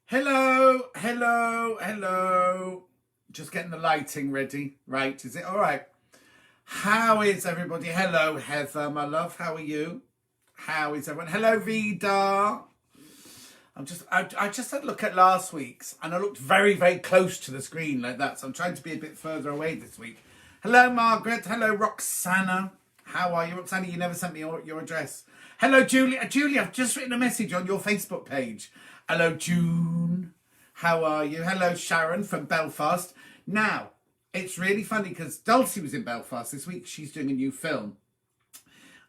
Hello, hello, hello. Just getting the lighting ready. Right, is it all right? How is everybody? Hello, Heather, my love. How are you? How is everyone? Hello, Vida. I just had a look at last week's and I looked very, very close to the screen like that. So I'm trying to be a bit further away this week. Hello, Margaret. Hello, Roxana. How are you, Roxana? You never sent me your address. Hello, Julie. Julie, I've just written a message on your Facebook page. Hello, June. How are you? Hello, Sharon from Belfast. Now, it's really funny because Dulcie was in Belfast this week. She's doing a new film.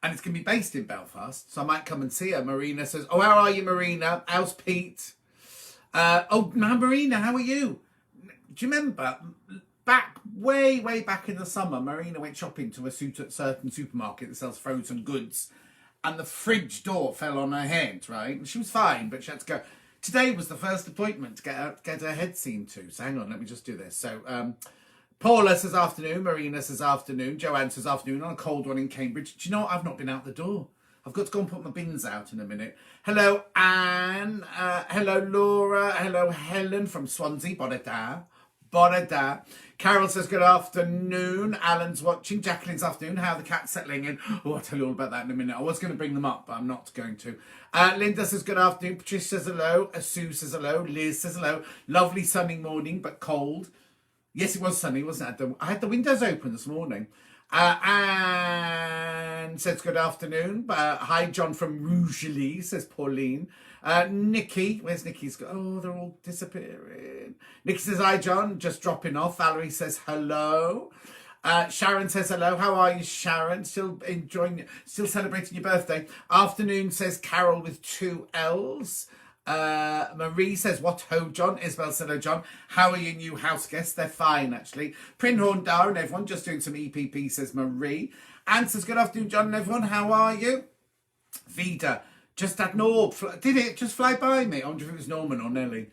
And it's going to be based in Belfast. So I might come and see her. Marina says, oh, how are you, Marina? How's Pete? Marina, how are you? Do you remember back, way back in the summer, Marina went shopping to a certain supermarket that sells frozen goods. And the fridge door fell on her head, right? And she was fine, but she had to go. Today was the first appointment to get her head seen to. So hang on, let me just do this. So Paula says afternoon, Marina says afternoon, Joanne says afternoon on a cold one in Cambridge. Do you know what? I've not been out the door. I've got to go and put my bins out in a minute. Hello, Anne. Hello, Laura. Hello, Helen from Swansea. Borada. Carol says good afternoon. Alan's watching. Jacqueline's afternoon. How are the cats settling in? Oh, I'll tell you all about that in a minute. I was going to bring them up, but I'm not going to. Linda says good afternoon. Patricia says hello. Sue says hello. Liz says hello. Lovely sunny morning, but cold. Yes, it was sunny, wasn't it? I had the windows open this morning. Anne says good afternoon. Hi, John from Rougeley, says Pauline. Nikki, where's Nikki's? Oh, they're all disappearing. Nikki says hi, John, just dropping off. Valerie says hello. Sharon says hello. How are you, Sharon? Still celebrating your birthday. Afternoon, says Carol with 2 L's. Marie says, what ho, John? Isabel said, hello, John. How are your new house guests? They're fine, actually. Prinhorn, Darren, everyone, just doing some EPP, says Marie. Anne says, good afternoon, John and everyone. How are you? Vida, just had an orb. Did it just fly by me? I wonder if it was Norman or Nelly.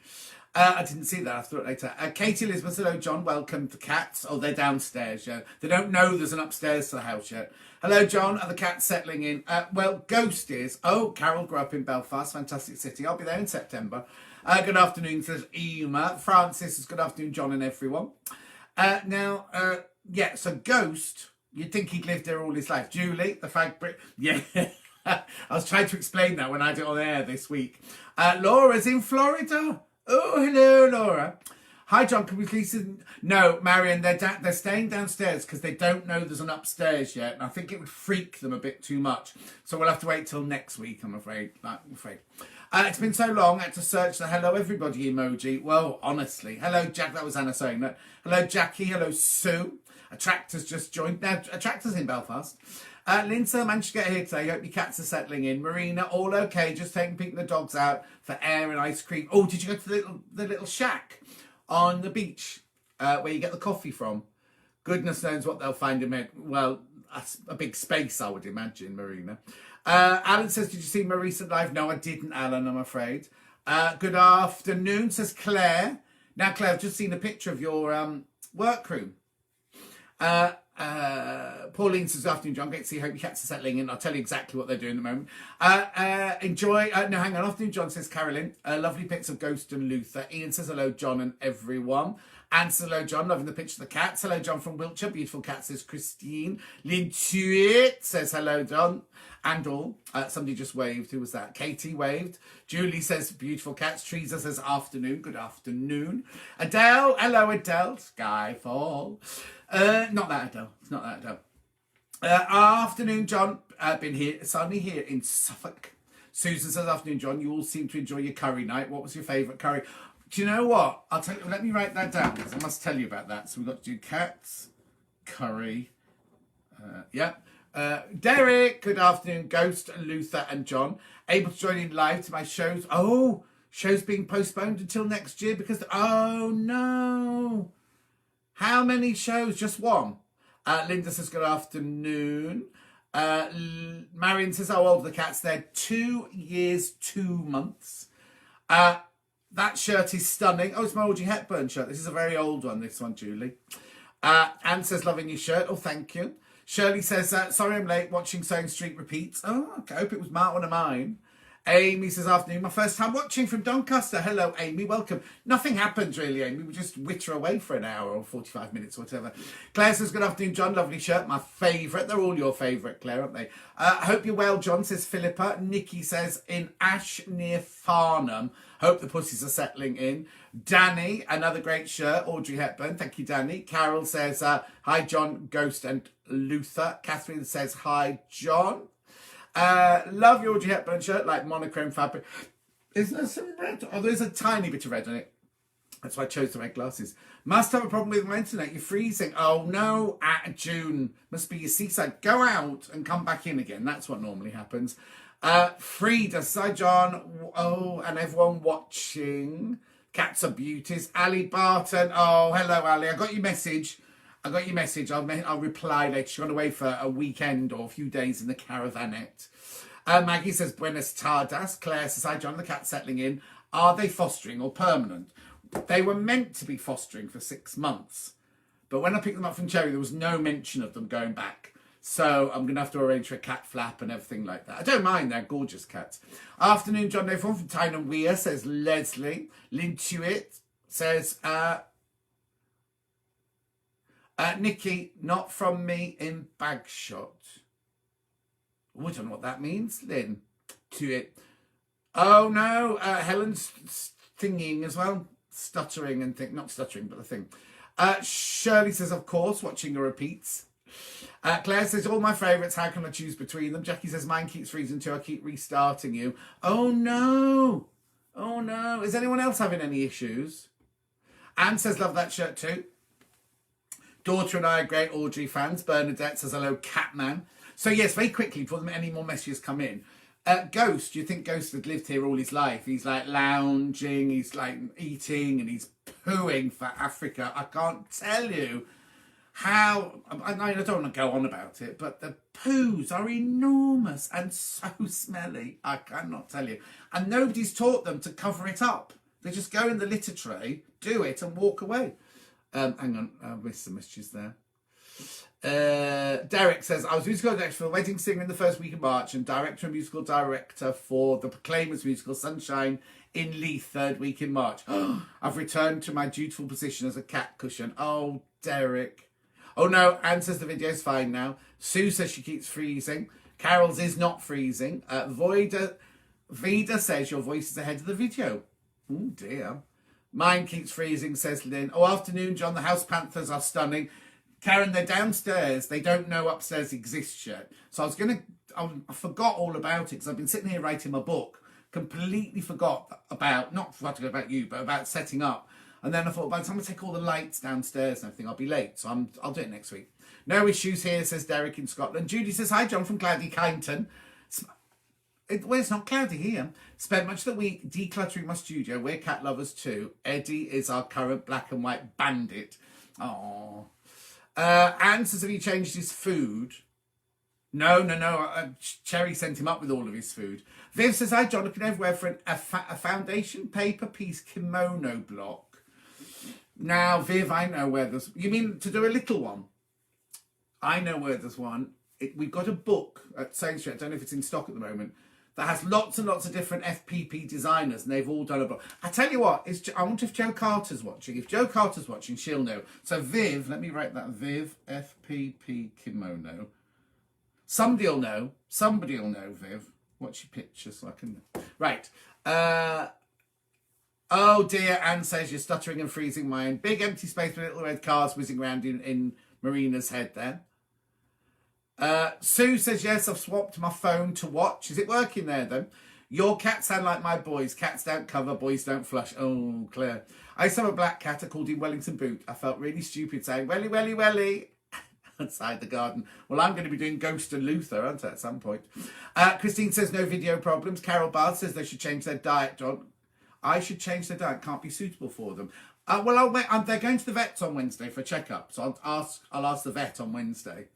I didn't see that. I'll throw it later. Katie Elizabeth, hello, John. Welcome to cats. Oh, they're downstairs, yeah. They don't know there's an upstairs to the house yet. Hello, John. Are the cats settling in? Well, Ghost is. Oh, Carol grew up in Belfast. Fantastic city. I'll be there in September. Good afternoon, says Uma. Francis says, good afternoon, John and everyone. So Ghost, you'd think he'd lived there all his life. Julie, the fag brick. Yeah. I was trying to explain that when I did it on air this week. Laura's in Florida. Oh, hello, Laura. Hi, John. Can we please? No, Marion, they're staying downstairs because they don't know there's an upstairs yet. And I think it would freak them a bit too much. So we'll have to wait till next week, I'm afraid. It's been so long, I had to search the hello everybody emoji. Well, honestly. Hello, Jack. That was Anna saying that. Hello, Jackie. Hello, Sue. Attractor's just joined. Now, Attractor's in Belfast. Linda, managed to get here today. Hope your cats are settling in. Marina, all okay. Just taking Pete and the dogs out for air and ice cream. Oh, did you go to the little shack on the beach where you get the coffee from? Goodness knows what they'll find in it. Well, a big space, I would imagine, Marina. Alan says, did you see my recent live? No, I didn't, Alan, I'm afraid. Good afternoon, says Claire. Now, Claire, I've just seen a picture of your workroom. Pauline says, afternoon, John. Great to see you. Hope your cats are settling in. I'll tell you exactly what they're doing at the moment. Enjoy. No, hang on. Afternoon, John, says Carolyn. Lovely pics of Ghost and Luther. Ian says hello, John and everyone. Anne says hello, John. Loving the picture of the cats. Hello, John from Wiltshire. Beautiful cat, says Christine. Lintuit says hello, John. And all. Somebody just waved. Who was that? Katie waved. Julie says beautiful cats. Teresa says afternoon. Good afternoon. Adele. Hello, Adele. Skyfall. Not that Adele. It's not that Adele. Afternoon, John. Been here, suddenly here in Suffolk. Susan says, afternoon, John. You all seem to enjoy your curry night. What was your favourite curry? Do you know what? I'll tell you. Let me write that down because I must tell you about that. So we've got to do cats, curry. Derek, good afternoon. Ghost, Luther, and John. Able to join in live to my shows. Oh, Show's being postponed until next year because, oh no. How many shows? Just one. Linda says, good afternoon. Marion says, how old are the cats? They're 2 years, 2 months. That shirt is stunning. Oh, it's my Audrey Hepburn shirt. This is a very old one, this one, Julie. Anne says, loving your shirt. Oh, thank you. Shirley says, sorry I'm late, watching Sewing Street repeats. Oh, okay. I hope it was one of mine. Amy says, afternoon, my first time watching from Doncaster. Hello, Amy, welcome. Nothing happens really, Amy. We just witter away for an hour or 45 minutes or whatever. Claire says, good afternoon, John. Lovely shirt, my favourite. They're all your favourite, Claire, aren't they? Hope you're well, John, says Philippa. Nikki says, in Ash near Farnham. Hope the pussies are settling in. Danny, another great shirt, Audrey Hepburn. Thank you, Danny. Carol says, hi, John, Ghost and Luther. Catherine says, hi, John. Love your Audrey Hepburn shirt, like monochrome fabric. Isn't there some red? Oh, there's a tiny bit of red on it. That's why I chose the red glasses. Must have a problem with my internet. You're freezing. Oh no, June. Must be your seaside. Go out and come back in again. That's what normally happens. Frida, hi John. Oh, and everyone watching. Cats are beauties. Ali Barton. Oh, hello Ali. I got your message. I'll reply later. She's gone away for a weekend or a few days in the caravanette. Maggie says, buenas tardes. Claire says, hi John, the cat's settling in. Are they fostering or permanent? They were meant to be fostering for 6 months. But when I picked them up from Cherry, there was no mention of them going back. So I'm going to have to arrange for a cat flap and everything like that. I don't mind, they're gorgeous cats. Afternoon, John Everyone from Tyne Weir, says Leslie. Lintuit says, Nikki, not from me in Bagshot. Oh, I don't know what that means, Lynn. To it. Oh no, Helen's singing as well. Stuttering and not stuttering, but the thing. Shirley says, of course, watching the repeats. Claire says, all my favourites, how can I choose between them? Jackie says, mine keeps freezing too, I keep restarting you. Oh no. Oh no. Is anyone else having any issues? Anne says, love that shirt too. Daughter and I are great Audrey fans. Bernadette says, hello, Catman. So yes, very quickly, before any more messages come in. Ghost, do you think Ghost had lived here all his life? He's like lounging, he's like eating, and he's pooing for Africa. I can't tell you how, I don't want to go on about it, but the poos are enormous and so smelly. I cannot tell you. And nobody's taught them to cover it up. They just go in the litter tray, do it, and walk away. Hang on, I missed some messages there. Derek says, I was musical director for The Wedding Singer in the first week of March and director and musical director for the Proclaimers musical Sunshine in Leith, third week in March. I've returned to my dutiful position as a cat cushion. Oh, Derek. Oh no, Anne says the video's fine now. Sue says she keeps freezing. Carol's is not freezing. Vida says your voice is ahead of the video. Oh dear. Mine keeps freezing, says Lynn. Oh, afternoon, John. The House Panthers are stunning. Karen, they're downstairs. They don't know upstairs exists yet. So I forgot all about it because I've been sitting here writing my book. Completely forgot about, not about you, but about setting up. And then I thought, by the time I take all the lights downstairs and everything, I'll be late. So I'll do it next week. No issues here, says Derek in Scotland. Judy says, hi, John from Cloudy Kyneton. Well, it's not cloudy here. Spent much of the week decluttering my studio. We're cat lovers too. Eddie is our current black and white bandit. Oh. Anne says, have you changed his food? No. Cherry sent him up with all of his food. Viv says, hi, John, looking everywhere for a foundation paper piece kimono block. Now, Viv, I know where there's... You mean to do a little one? I know where there's one. We've got a book at Sewing Street, I don't know if it's in stock at the moment, that has lots and lots of different FPP designers, and they've all done a book. I tell you what, I wonder if Joe Carter's watching. If Joe Carter's watching, she'll know. So Viv, let me write that, Viv, FPP kimono. Somebody will know, Viv. What's your picture so I can... Right. Oh dear, Anne says you're stuttering and freezing mine. Big empty space with little red cars whizzing around in Marina's head there. Sue says, yes, I've swapped my phone to watch. Is it working there, then? Your cats sound like my boys. Cats don't cover, boys don't flush. Oh, Claire. I used to have a black cat. I called him Wellington Boot. I felt really stupid saying, welly, welly, welly, outside the garden. Well, I'm going to be doing Ghost and Luther, aren't I, at some point? Christine says, no video problems. Carol Barth says they should change their diet, John. I should change their diet. Can't be suitable for them. Well, I'll wait. They're going to the vets on Wednesday for a checkup, so I'll ask the vet on Wednesday.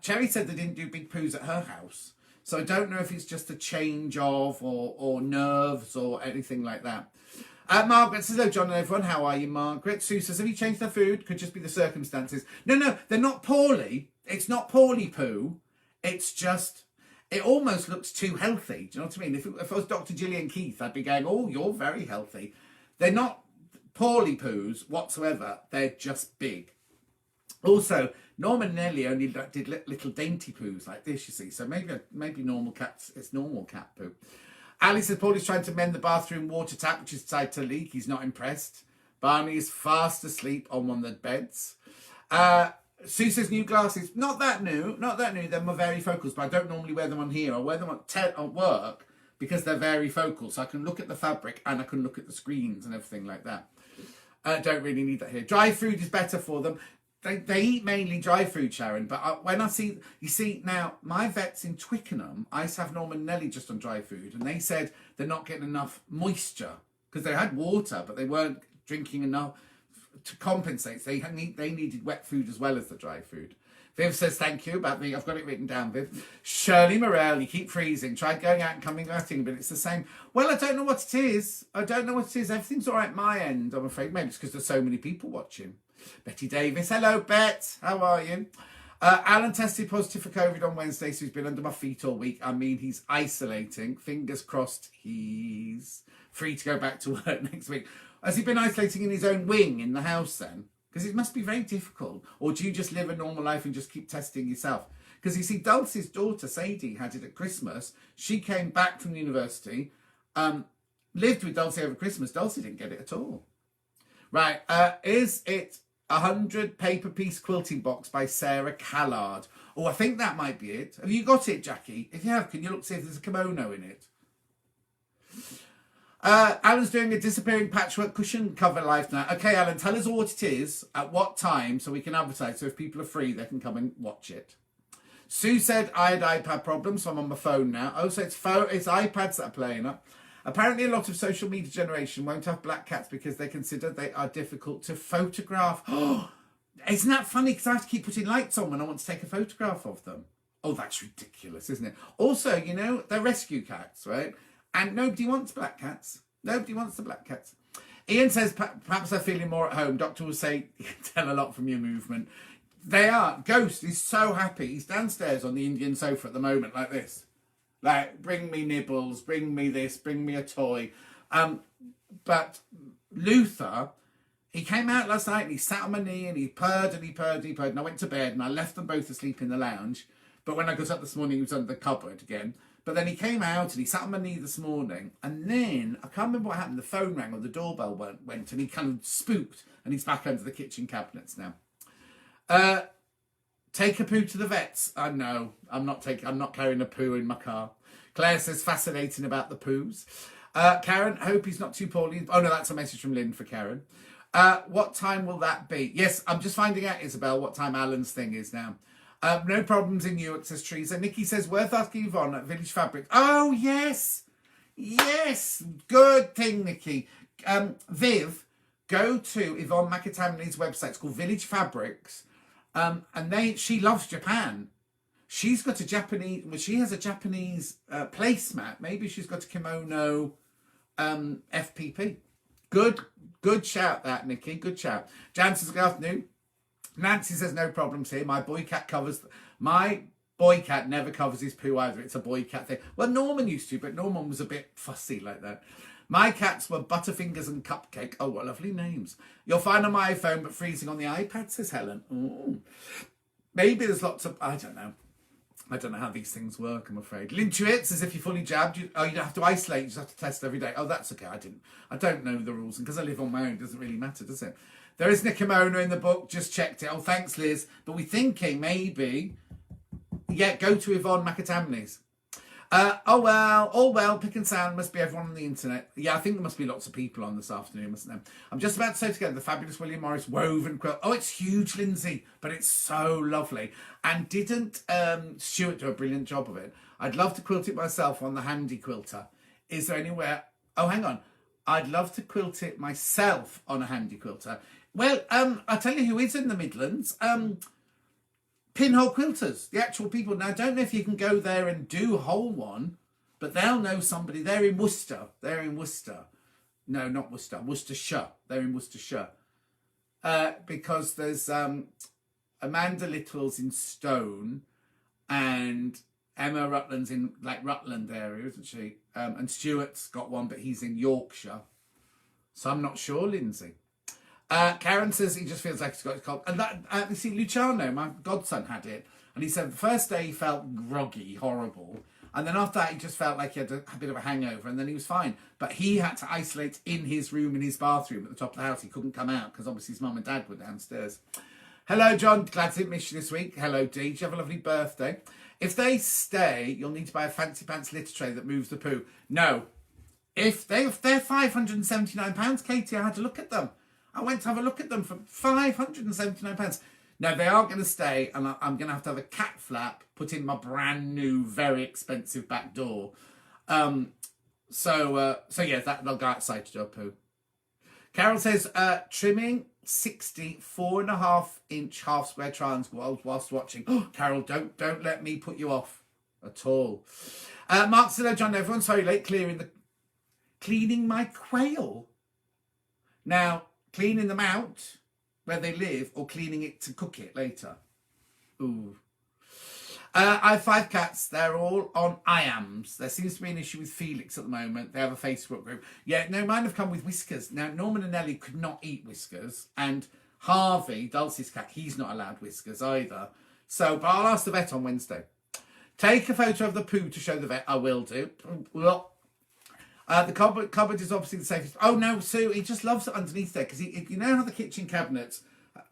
Cherry said they didn't do big poos at her house, so I don't know if it's just a change of or nerves or anything like that. Margaret says, hello, John and everyone. How are you, Margaret? Sue says, have you changed their food? Could just be the circumstances. No, they're not poorly. It's not poorly poo. It's just, it almost looks too healthy. Do you know what I mean? If I was Dr. Gillian Keith, I'd be going, oh, you're very healthy. They're not poorly poos whatsoever. They're just big. Also, Norman and Nelly only did little dainty poos like this, you see. So maybe normal cats, it's normal cat poo. Ali says Paul is trying to mend the bathroom water tap, which is decided to leak. He's not impressed. Barney is fast asleep on one of the beds. Sue says new glasses. Not that new. They're varifocals, but I don't normally wear them on here. I wear them on work because they're varifocals. So I can look at the fabric and I can look at the screens and everything like that. I don't really need that here. Dry food is better for them. They eat mainly dry food, Sharon, but when I see, you see, now, my vets in Twickenham, I used to have Norman and Nelly just on dry food, and they said they're not getting enough moisture, because they had water, but they weren't drinking enough to compensate. So they needed wet food as well as the dry food. Viv says, thank you, about me. I've got it written down, Viv. Shirley Morell, you keep freezing. Tried going out and coming back in, but it's the same. Well, I don't know what it is. Everything's all right my end, I'm afraid. Maybe it's because there's so many people watching. Betty Davis, hello Bet, how are you? Alan tested positive for COVID on Wednesday, so he's been under my feet all week. I mean, he's isolating. Fingers crossed he's free to go back to work next week. Has he been isolating in his own wing in the house then? Because it must be very difficult. Or do you just live a normal life and just keep testing yourself? Because you see, Dulce's daughter, Sadie, had it at Christmas. She came back from university, lived with Dulce over Christmas. Dulce didn't get it at all. Right, is it 100 paper piece quilting box by Sarah Callard? Oh, I think that might be it. Have you got it, Jackie? If you have, can you look see if there's a kimono in it? Alan's doing a disappearing patchwork cushion cover live tonight. Okay, Alan, tell us all what it is, at what time, so we can advertise. So if people are free, they can come and watch it. Sue said I had iPad problems, so I'm on my phone now. Oh, so it's iPads that are playing up. Apparently a lot of social media generation won't have black cats because they consider they are difficult to photograph. Oh, isn't that funny? Because I have to keep putting lights on when I want to take a photograph of them. Oh, that's ridiculous, isn't it? Also, you know, they're rescue cats, right? And nobody wants black cats. Nobody wants the black cats. Ian says, perhaps they're feeling more at home. Doctor will say, you can tell a lot from your movement. They are. Ghost is so happy. He's downstairs on the Indian sofa at the moment like this. Like, bring me nibbles, bring me this, bring me a toy. But Luther, he came out last night and he sat on my knee and he purred and he purred and he purred. And I went to bed and I left them both asleep in the lounge. But when I got up this morning, he was under the cupboard again. But then he came out and he sat on my knee this morning. And then, I can't remember what happened. The phone rang or the doorbell went and he kind of spooked. And he's back under the kitchen cabinets now. Take a poo to the vets. No, I'm not carrying a poo in my car. Claire says fascinating about the poos. Karen, hope he's not too poorly. Oh no, that's a message from Lynn for Karen. What time will that be? Yes, I'm just finding out, Isabel, what time Alan's thing is now. No problems in Newark, says Teresa. Nikki says, worth asking Yvonne at Village Fabric. Oh, yes. Yes. Good thing, Nikki. Viv, go to Yvonne McAtamney's website. It's called Village Fabrics. And she loves Japan. She's got a Japanese, well, she has a Japanese placemat. Maybe she's got a kimono FPP. Good shout that, Nikki. Good shout. Jan says, good afternoon. Nancy says, no problems here. My boy cat never covers his poo either. It's a boy cat thing. Well, Norman used to, but Norman was a bit fussy like that. My cats were Butterfingers and Cupcake. Oh, what lovely names. You'll find on my iPhone, but freezing on the iPad, says Helen. Ooh. Maybe there's lots of, I don't know. I don't know how these things work, I'm afraid. Lintuit says if you're fully jabbed, you don't have to isolate, you just have to test every day. Oh, that's okay. I don't know the rules. And because I live on my own, it doesn't really matter, does it? There isn't a kimono in the book. Just checked it. Oh, thanks, Liz. But we're thinking maybe, go to Yvonne McAtamney's. All well, Pick and Sound must be everyone on the internet. Yeah, I think there must be lots of people on this afternoon, mustn't there? I'm just about to sew together the fabulous William Morris woven quilt. Oh, it's huge, Lindsay, but it's so lovely. And didn't Stuart do a brilliant job of it? I'd love to quilt it myself on the Handy Quilter. Is there anywhere? Oh, hang on. I'd love to quilt it myself on a handy quilter. Well, I'll tell you who is in the Midlands. Pinhole Quilters, the actual people. Now, I don't know if you can go there and do a whole one, but they'll know somebody. They're in Worcester. No, not Worcester. Worcestershire. They're in Worcestershire. Because there's Amanda Little's in Stone and Emma Rutland's in Rutland area, isn't she? And Stuart's got one, but he's in Yorkshire. So I'm not sure, Lindsay. Karen says he just feels like he's got his cold. And that, you see, Luciano, my godson, had it. And he said the first day he felt groggy, horrible. And then after that, he just felt like he had a bit of a hangover. And then he was fine. But he had to isolate in his room, in his bathroom at the top of the house. He couldn't come out because obviously his mum and dad were downstairs. Hello, John. Glad to miss you this week. Hello, Dee. Did you have a lovely birthday? If they stay, you'll need to buy a fancy pants litter tray that moves the poo. No. If they're £579, Katie, I had to look at them. I went to have a look at them for £579. No, they are going to stay, and I'm going to have a cat flap put in my brand new, very expensive back door. So yeah, they'll go outside to do a poo. Carol says, trimming 60 4.5-inch half square triangles whilst watching. Oh, Carol, don't let me put you off at all. Mark said, hello, John, everyone's very late cleaning my quail. Now, cleaning them out where they live or cleaning it to cook it later. Ooh. I have 5 cats. They're all on IAMS. There seems to be an issue with Felix at the moment. They have a Facebook group. Yeah, no, mine have come with whiskers. Now, Norman and Ellie could not eat whiskers. And Harvey, Dulcie's cat, he's not allowed whiskers either. So, but I'll ask the vet on Wednesday. Take a photo of the poo to show the vet. I will do. The cupboard is obviously the safest. Oh, no, Sue, he just loves it underneath there. Because you know how the kitchen cabinets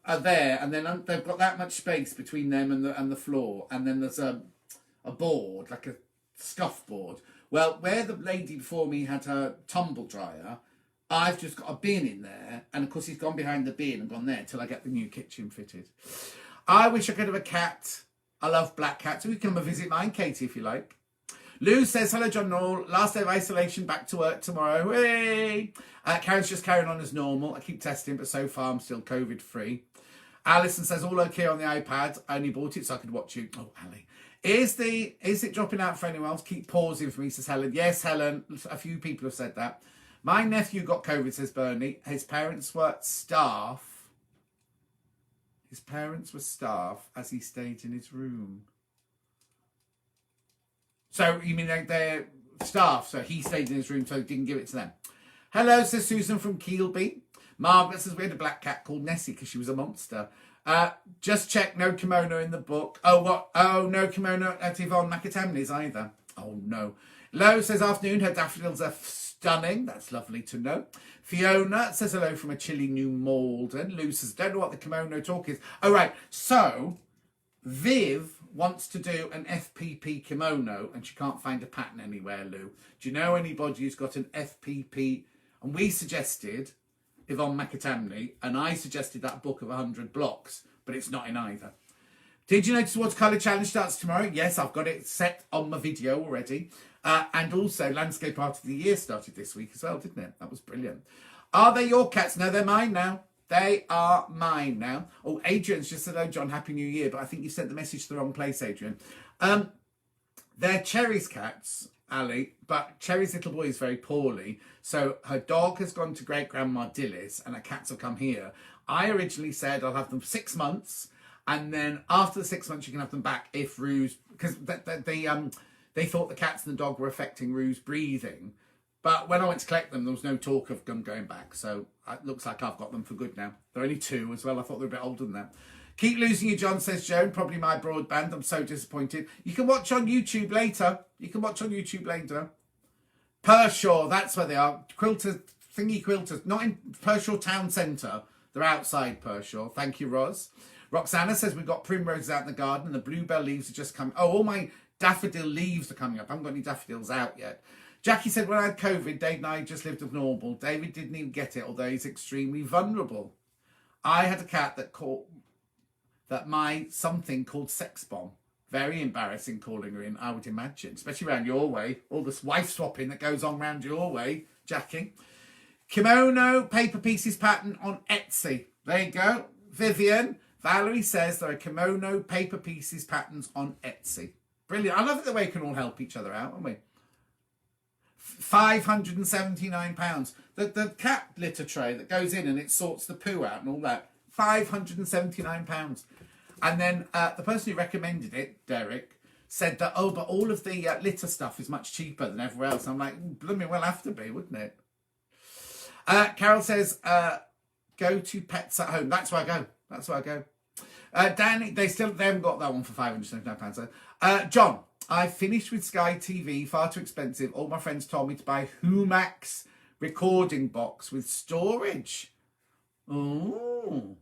are there, and then they've got that much space between them and the floor, and then there's a board, like a scuff board. Well, where the lady before me had her tumble dryer, I've just got a bin in there, and of course he's gone behind the bin and gone there till I get the new kitchen fitted. I wish I could have a cat. I love black cats. We can come and visit mine, Katie, if you like. Lou says, hello, John Noel. Last day of isolation, back to work tomorrow. Hey! Karen's just carrying on as normal. I keep testing, but so far I'm still COVID-free. Alison says, all okay on the iPad. I only bought it so I could watch you. Oh, Ali. Is it dropping out for anyone else? Keep pausing for me, says Helen. Yes, Helen. A few people have said that. My nephew got COVID, says Bernie. His parents were staff. As he stayed in his room. So, you mean they're staff, so he stayed in his room, so he didn't give it to them. Hello, says Susan from Keelby. Margaret says we had a black cat called Nessie because she was a monster. Just check, no kimono in the book. Oh, what? Oh, no kimono at Yvonne McAtamney's either. Oh, no. Lo says, afternoon, her daffodils are stunning. That's lovely to know. Fiona says hello from a chilly New Malden. Lou says, don't know what the kimono talk is. Oh, right. So, Viv wants to do an FPP kimono and she can't find a pattern anywhere, Lou. Do you know anybody who's got an FPP? And we suggested Yvonne McAtamney, and I suggested that book of 100 blocks, but it's not in either. Did you notice Watercolour Challenge starts tomorrow? Yes, I've got it set on my video already. And also Landscape Art of the Year started this week as well, didn't it? That was brilliant. Are they your cats? No, they're mine now. They are mine now. Oh, Adrian's just said, hello, John, Happy New Year. But I think you sent the message to the wrong place, Adrian. They're Cherry's cats, Ali, but Cherry's little boy is very poorly. So her dog has gone to great-grandma Dillis and her cats have come here. I originally said I'll have them for 6 months. And then after the 6 months, you can have them back if Rue's... Because they thought the cats and the dog were affecting Rue's breathing. But when I went to collect them, there was no talk of them going back. So it looks like I've got them for good now. They're only 2 as well. I thought they were a bit older than that. Keep losing you, John, says Joan. Probably my broadband. I'm so disappointed. You can watch on YouTube later. Pershore, that's where they are. Quilters. Not in Pershore Town Centre. They're outside Pershore. Thank you, Roz. Roxana says we've got primroses out in the garden and the bluebell leaves are just coming. Oh, all my daffodil leaves are coming up. I haven't got any daffodils out yet. Jackie said, when I had COVID, Dave and I just lived as normal. David didn't even get it, although he's extremely vulnerable. I had a cat something called Sex Bomb. Very embarrassing calling her in, I would imagine, especially around your way. All this wife swapping that goes on around your way, Jackie. Kimono paper pieces pattern on Etsy. There you go. Vivian, Valerie says there are kimono paper pieces patterns on Etsy. Brilliant. I love it the way we can all help each other out, aren't we? £579. The cat litter tray that goes in and it sorts the poo out and all that. £579. And then the person who recommended it, Derek, said that, oh, but all of the litter stuff is much cheaper than everywhere else. I'm like, blooming well have to be, wouldn't it? Carol says, go to Pets at Home. That's where I go. That's where I go. Danny, they haven't got that one for £579. John, I finished with Sky TV, far too expensive. All my friends told me to buy Humax recording box with storage. Oh,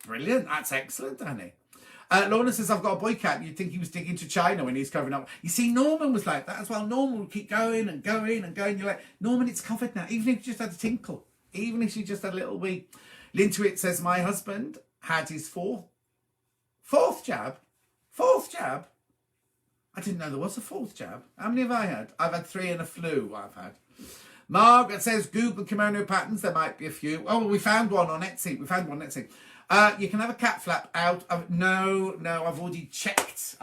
brilliant. That's excellent, Danny. Lorna says, I've got a boy cat. You'd think he was digging to China when he's covering up. You see, Norman was like that as well. Norman would keep going and going and going. You're like, Norman, it's covered now. Even if you just had a tinkle. Even if you just had a little wee. Lintuit says, my husband had his fourth jab. Fourth jab? I didn't know there was a fourth jab. How many have I had? I've had 3 and a flu I've had. Margaret says, Google kimono patterns. There might be a few. Oh, we found one on Etsy. You can have a cat flap out of... No, I've already checked.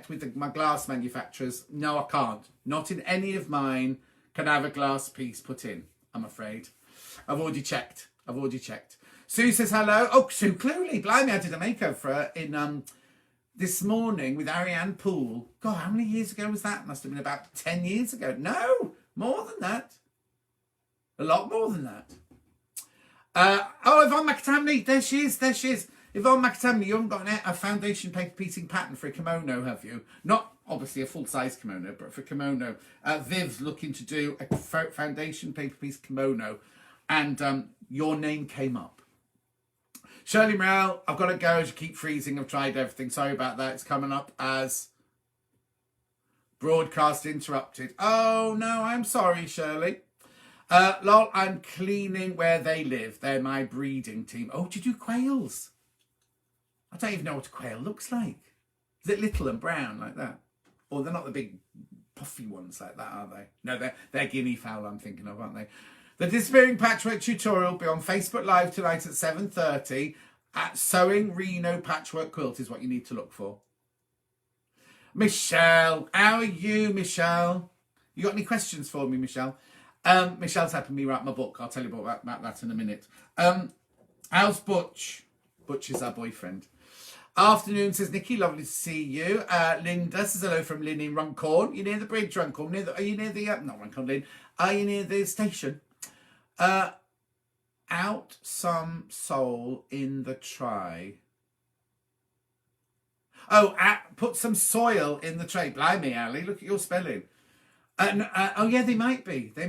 With my glass manufacturers. No, I can't. Not in any of mine can I have a glass piece put in, I'm afraid. I've already checked. Sue says hello. Oh, Sue Cluley. Blimey, I did a makeover for her in this morning with Ariane Poole. God, how many years ago was that? Must have been about 10 years ago. No, more than that. A lot more than that. Yvonne McTamney. There she is. Yvonne McTamney, you haven't got a foundation paper piecing pattern for a kimono, have you? Not obviously a full-size kimono, but for a kimono. Viv's looking to do a foundation paper piece kimono. And your name came up. Shirley Morrell, I've got to go as you keep freezing. I've tried everything. Sorry about that. It's coming up as broadcast interrupted. Oh, no, I'm sorry, Shirley. Lol, I'm cleaning where they live. They're my breeding team. Oh, do you do quails? I don't even know what a quail looks like. Is it little and brown like that? Or they're not the big puffy ones like that, are they? No, they're guinea fowl I'm thinking of, aren't they? The Disappearing Patchwork tutorial will be on Facebook Live tonight at 7:30 at Sewing Reno Patchwork Quilt is what you need to look for. Michelle, how are you, Michelle? You got any questions for me, Michelle? Michelle's helping me write my book. I'll tell you about that in a minute. How's Butch? Butch is our boyfriend. Afternoon, says Nikki. Lovely to see you. Linda says hello from Lynn in Runcorn. You near the bridge, Runcorn? Are you near the... not Runcorn, Lynn. Are you near the station? Out some soul in the tray. Oh, put some soil in the tray. Blimey, Ali, look at your spelling. Oh, yeah, they might be. They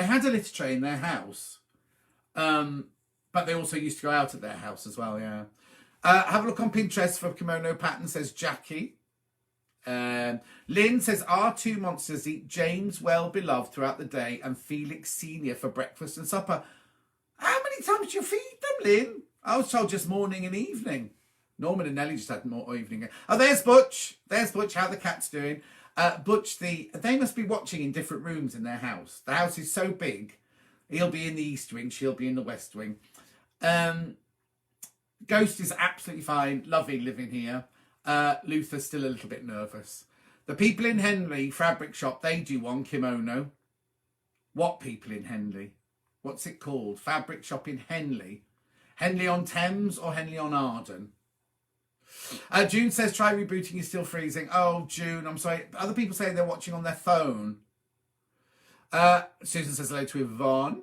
had a litter tray in their house. But they also used to go out at their house as well, yeah. Have a look on Pinterest for kimono pattern, says Jackie. Lynn says, our two monsters eat James well beloved throughout the day and Felix Senior for breakfast and supper. How many times do you feed them, Lynn? I was told just morning and evening. Norman and Nelly just had more evening. Oh, there's Butch. How the cat's doing. Butch, they must be watching in different rooms in their house. The house is so big. He'll be in the east wing. She'll be in the west wing. Ghost is absolutely fine. Loving living here. Luther's still a little bit nervous. The people in Henley fabric shop, they do one kimono. What people in Henley? What's it called? Fabric shop in Henley. Henley on Thames or Henley on Arden? June says, try rebooting, you're still freezing. Oh, June, I'm sorry. Other people say they're watching on their phone. Susan says hello to Yvonne.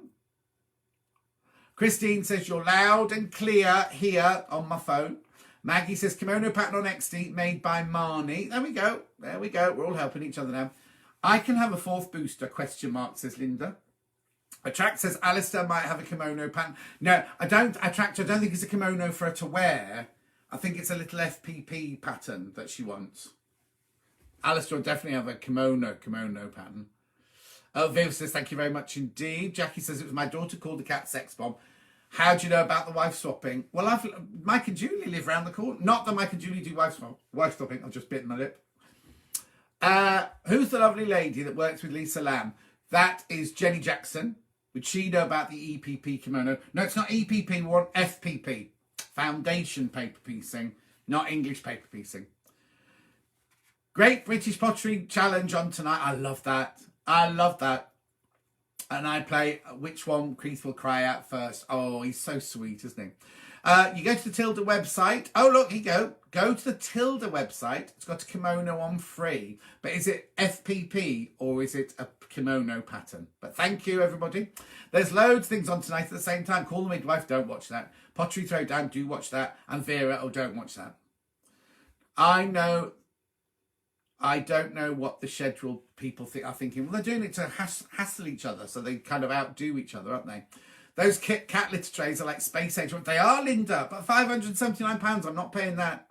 Christine says, you're loud and clear here on my phone. Maggie says, kimono pattern on Etsy made by Marnie. There we go. We're all helping each other now. I can have a fourth booster, question mark, says Linda. Attract says, Alistair might have a kimono pattern. No, I don't. Attract, I don't think it's a kimono for her to wear. I think it's a little FPP pattern that she wants. Alistair will definitely have a kimono pattern. Viv says, thank you very much indeed. Jackie says, it was my daughter called the cat sex bomb. How do you know about the wife swapping? Well, Mike and Julie live round the corner. Not that Mike and Julie do wife swapping. I've just bitten my lip. Who's the lovely lady that works with Lisa Lamb? That is Jenny Jackson. Would she know about the EPP kimono? No, it's not EPP. We want FPP. Foundation paper piecing, not English paper piecing. Great British Pottery Challenge on tonight. I love that. I love that. And I play Which One Keith Will Cry Out First. Oh, he's so sweet, isn't he? You go to the Tilda website. Oh, look, here you go. Go to the Tilda website. It's got a kimono on free. But is it FPP or is it a kimono pattern? But thank you, everybody. There's loads of things on tonight at the same time. Call the Midwife, don't watch that. Pottery Throwdown, do watch that. And Vera, oh, don't watch that. I don't know what the schedule people are thinking. Well, they're doing it to hassle each other, so they kind of outdo each other, aren't they? Those cat litter trays are like space age. They are, Linda, but £579, I'm not paying that.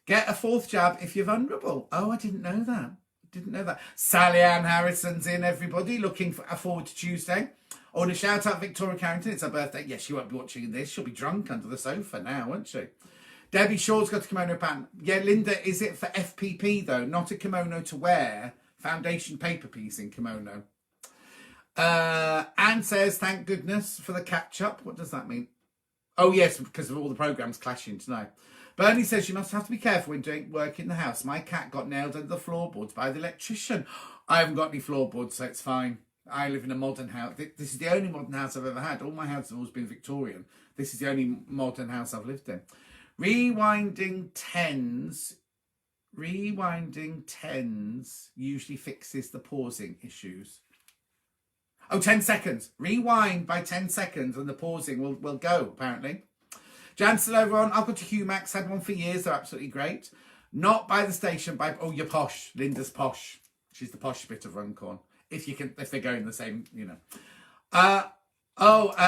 Get a fourth jab if you're vulnerable. Oh, I didn't know that. Sally Ann Harrison's in, everybody. Looking forward to Tuesday. Oh, and a shout out Victoria Carrington. It's her birthday. Yes, she won't be watching this. She'll be drunk under the sofa now, won't she? Debbie Shaw's got a kimono pattern. Yeah, Linda, is it for FPP though? Not a kimono to wear. Foundation paper piecing kimono. Anne says, thank goodness for the catch-up. What does that mean? Oh, yes, because of all the programmes clashing tonight. Bernie says, you must have to be careful when doing work in the house. My cat got nailed under the floorboards by the electrician. I haven't got any floorboards, so it's fine. I live in a modern house. This is the only modern house I've ever had. All my houses have always been Victorian. This is the only modern house I've lived in. Rewinding tens usually fixes the pausing issues. Oh, 10 seconds. Rewind by 10 seconds and the pausing will go, apparently. Jan's still over on. I've got a Humax. Had one for years. They're absolutely great. Not by the station. Oh, you're posh. Linda's posh. She's the posh bit of Runcorn. If they're going the same, you know.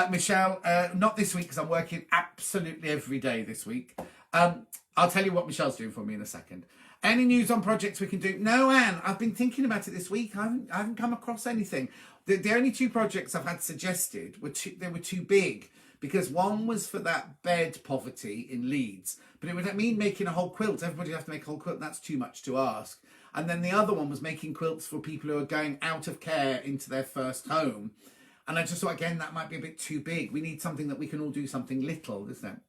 Michelle, not this week because I'm working absolutely every day this week. I'll tell you what Michelle's doing for me in a second. Any news on projects we can do? No, Anne, I've been thinking about it this week. I haven't come across anything. The only two projects I've had suggested were too big, because one was for that bed poverty in Leeds, but it would mean making a whole quilt. Everybody would have to make a whole quilt, and that's too much to ask. And then the other one was making quilts for people who are going out of care into their first home. And I just thought, again, that might be a bit too big. We need something that we can all do something little, isn't it?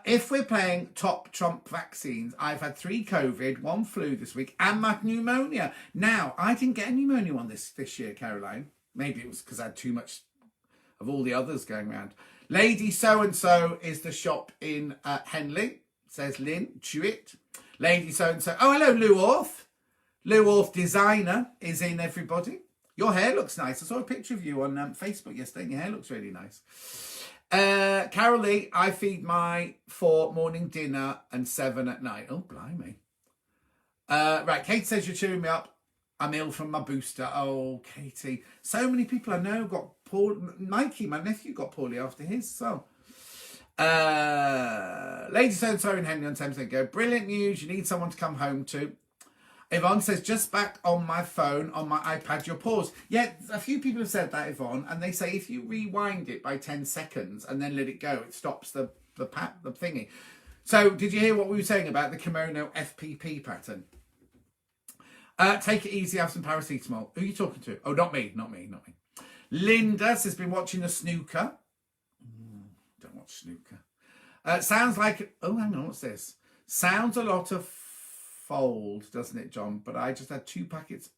If we're playing top trump vaccines, I've had 3 COVID, 1 flu this week, and my pneumonia. Now, I didn't get a pneumonia one this year, Caroline. Maybe it was because I had too much of all the others going around. Lady So-and-so is the shop in Henley, says Lynn Jewett. Lady So-and-so. Oh, hello, Lou Orth. Lou Orth Designer is in, everybody. Your hair looks nice. I saw a picture of you on Facebook yesterday, and your hair looks really nice. Carol Lee, I feed my 4 morning dinner and 7 at night. Oh, blimey. Right, Kate says you're cheering me up. I'm ill from my booster. Oh, Katie. So many people I know got poor. Mikey, my nephew, got poorly after his. So, Lady So-and-so in Henley on Thames, they go. Brilliant news. You need someone to come home to. Yvonne says, just back on my phone, on my iPad, you're paused. Yeah, a few people have said that, Yvonne, and they say if you rewind it by 10 seconds and then let it go, it stops the thingy. So, did you hear what we were saying about the kimono FPP pattern? Take it easy, have some paracetamol. Who are you talking to? Oh, not me. Linda has been watching the snooker. Don't watch snooker. Sounds like... Oh, hang on, what's this? Sounds a lot of... fold, doesn't it, John? But I just had 2 packets.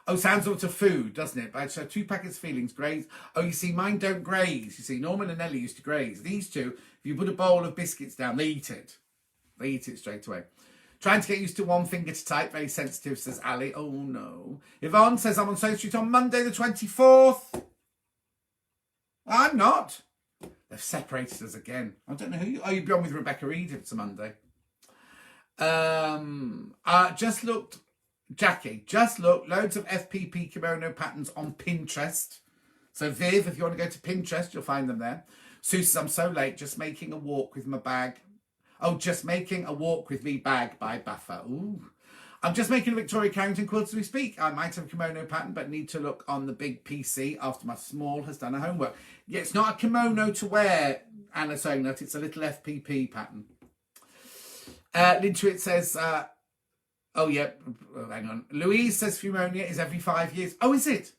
Oh, sounds sort of food, doesn't it? But I just had 2 packets of feelings. Graze. Oh, you see, mine don't graze. You see, Norman and Ellie used to graze. These two, if you put a bowl of biscuits down, they eat it. They eat it straight away. Trying to get used to one finger to type. Very sensitive, says Ali. Oh, no. Yvonne says, I'm on South Street on Monday the 24th. I'm not. They've separated us again. I don't know who you... Oh, you'll be on with Rebecca Reid if it's a Monday. Just looked, loads of FPP kimono patterns on Pinterest. So Viv, if you want to go to Pinterest, you'll find them there. Sue says, I'm so late, just making a walk with my bag. Oh, just making a walk with me bag by Buffer. Ooh. I'm just making a Victoria Carrington quilt as we speak. I might have a kimono pattern, but need to look on the big PC after my small has done her homework. Yeah, it's not a kimono to wear, Anna saying that. It's a little FPP pattern. Lintuit says, Oh, yeah. Oh, hang on. Louise says pneumonia is every 5 years. Oh, is it?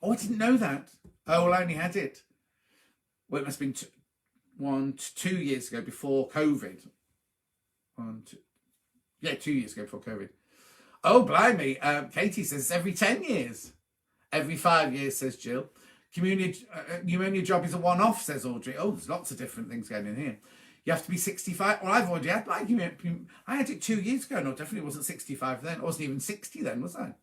Oh, I didn't know that. Oh, well, I only had it. Well, it must have been 2 years ago before COVID. 2 years ago before COVID. Oh, blimey. Katie says it's every 10 years. Every 5 years, says Jill. Pneumonia job is a one-off, says Audrey. Oh, there's lots of different things going in here. You have to be 65. Well, I've already had I had it 2 years ago. No, definitely wasn't 65 then. I wasn't even 60 then, was I?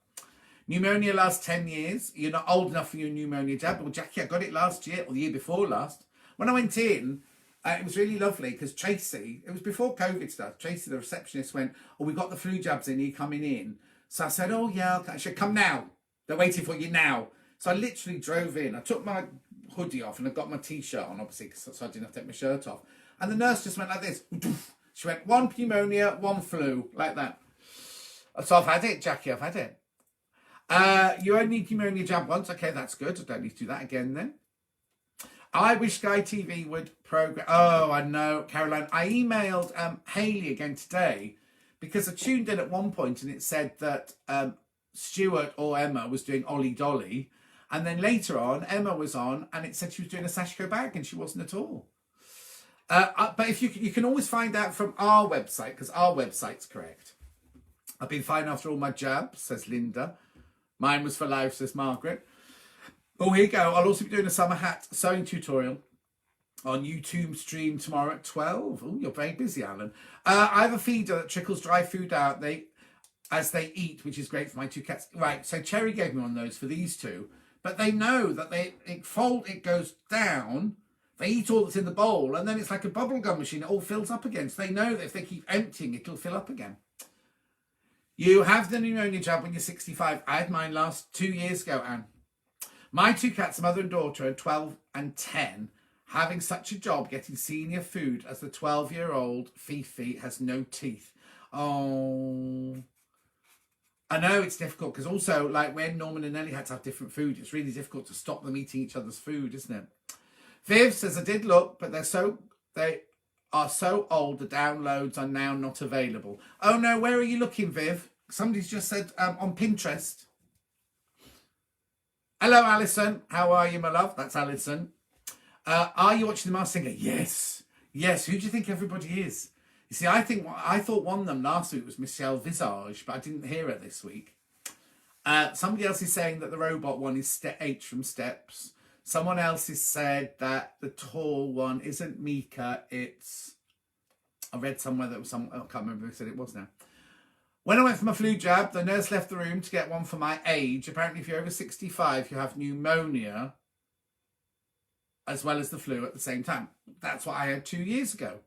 Pneumonia lasts 10 years. You're not old enough for your pneumonia jab. Well, Jackie, I got it last year or the year before last. When I went in, it was really lovely because Tracy, it was before COVID stuff. Tracy, the receptionist, went, "Oh, we got the flu jabs in. Are you coming in?" So I said, "Oh, yeah." I said, "Come now. They're waiting for you now." So I literally drove in. I took my hoodie off and I got my T-shirt on, obviously, so I didn't have to take my shirt off. And the nurse just went like this. She went, one pneumonia, one flu, like that. So I've had it, Jackie, I've had it. You only need pneumonia jab once. Okay, that's good. I don't need to do that again then. I wish Sky TV would program. Oh, I know, Caroline. I emailed Hayley again today because I tuned in at one point and it said that Stuart or Emma was doing Ollie Dolly. And then later on, Emma was on and it said she was doing a Sashiko bag and she wasn't at all. But if you can always find out from our website, because our website's correct. I've been fine after all my jabs, says Linda. Mine was for life, says Margaret. Oh, here you go. I'll also be doing a summer hat sewing tutorial on YouTube stream tomorrow at 12. Oh, you're very busy, Alan. I have a feeder that trickles dry food out as they eat, which is great for my two cats. Right, so Cherry gave me one of those for these two. But they know that it goes down. They eat all that's in the bowl, and then it's like a bubblegum machine. It all fills up again. So they know that if they keep emptying, it'll fill up again. You have the pneumonia jab when you're 65. I had mine 2 years ago, Anne. My two cats, mother and daughter, are 12 and 10, having such a job getting senior food as the 12-year-old Fifi has no teeth. Oh, I know it's difficult because also, like when Norman and Nellie had to have different food, it's really difficult to stop them eating each other's food, isn't it? Viv says, I did look, but they are so old, the downloads are now not available. Oh no, where are you looking, Viv? Somebody's just said on Pinterest. Hello, Alison. How are you, my love? That's Alison. Are you watching The Masked Singer? Yes. Yes. Who do you think everybody is? You see, I thought one of them last week was Michelle Visage, but I didn't hear her this week. Somebody else is saying that the robot one is H from Steps. Someone else has said that the tall one isn't Mika, it's... I read somewhere that was I can't remember who said it was now. When I went for my flu jab, the nurse left the room to get one for my age. Apparently, if you're over 65, you have pneumonia as well as the flu at the same time. That's what I had 2 years ago.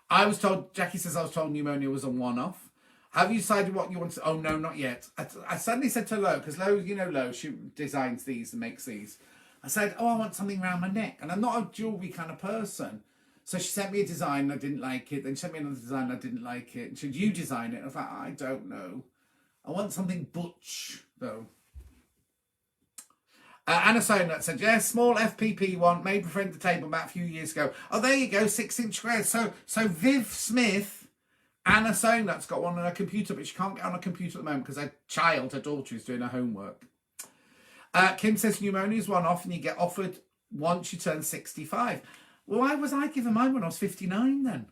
I was told, Jackie says I was told pneumonia was a one-off. Have you decided what you want to... Oh, no, not yet. I suddenly said to Lo, because Lo, you know Lo, she designs these and makes these. I said, oh, I want something around my neck. And I'm not a jewellery kind of person. So she sent me a design, I didn't like it. Then she sent me another design, I didn't like it. And she said, you design it. I was like, I don't know. I want something butch, though. Anna Sonat said, yes, small FPP one, made for friend the table mat a few years ago. Oh, there you go, 6-inch squares. So Viv Smith, Anna Sonat's got one on her computer, but she can't get on her computer at the moment because her daughter, is doing her homework. Kim says pneumonia is one off and you get offered once you turn 65. Well, why was I given mine when I was 59 then?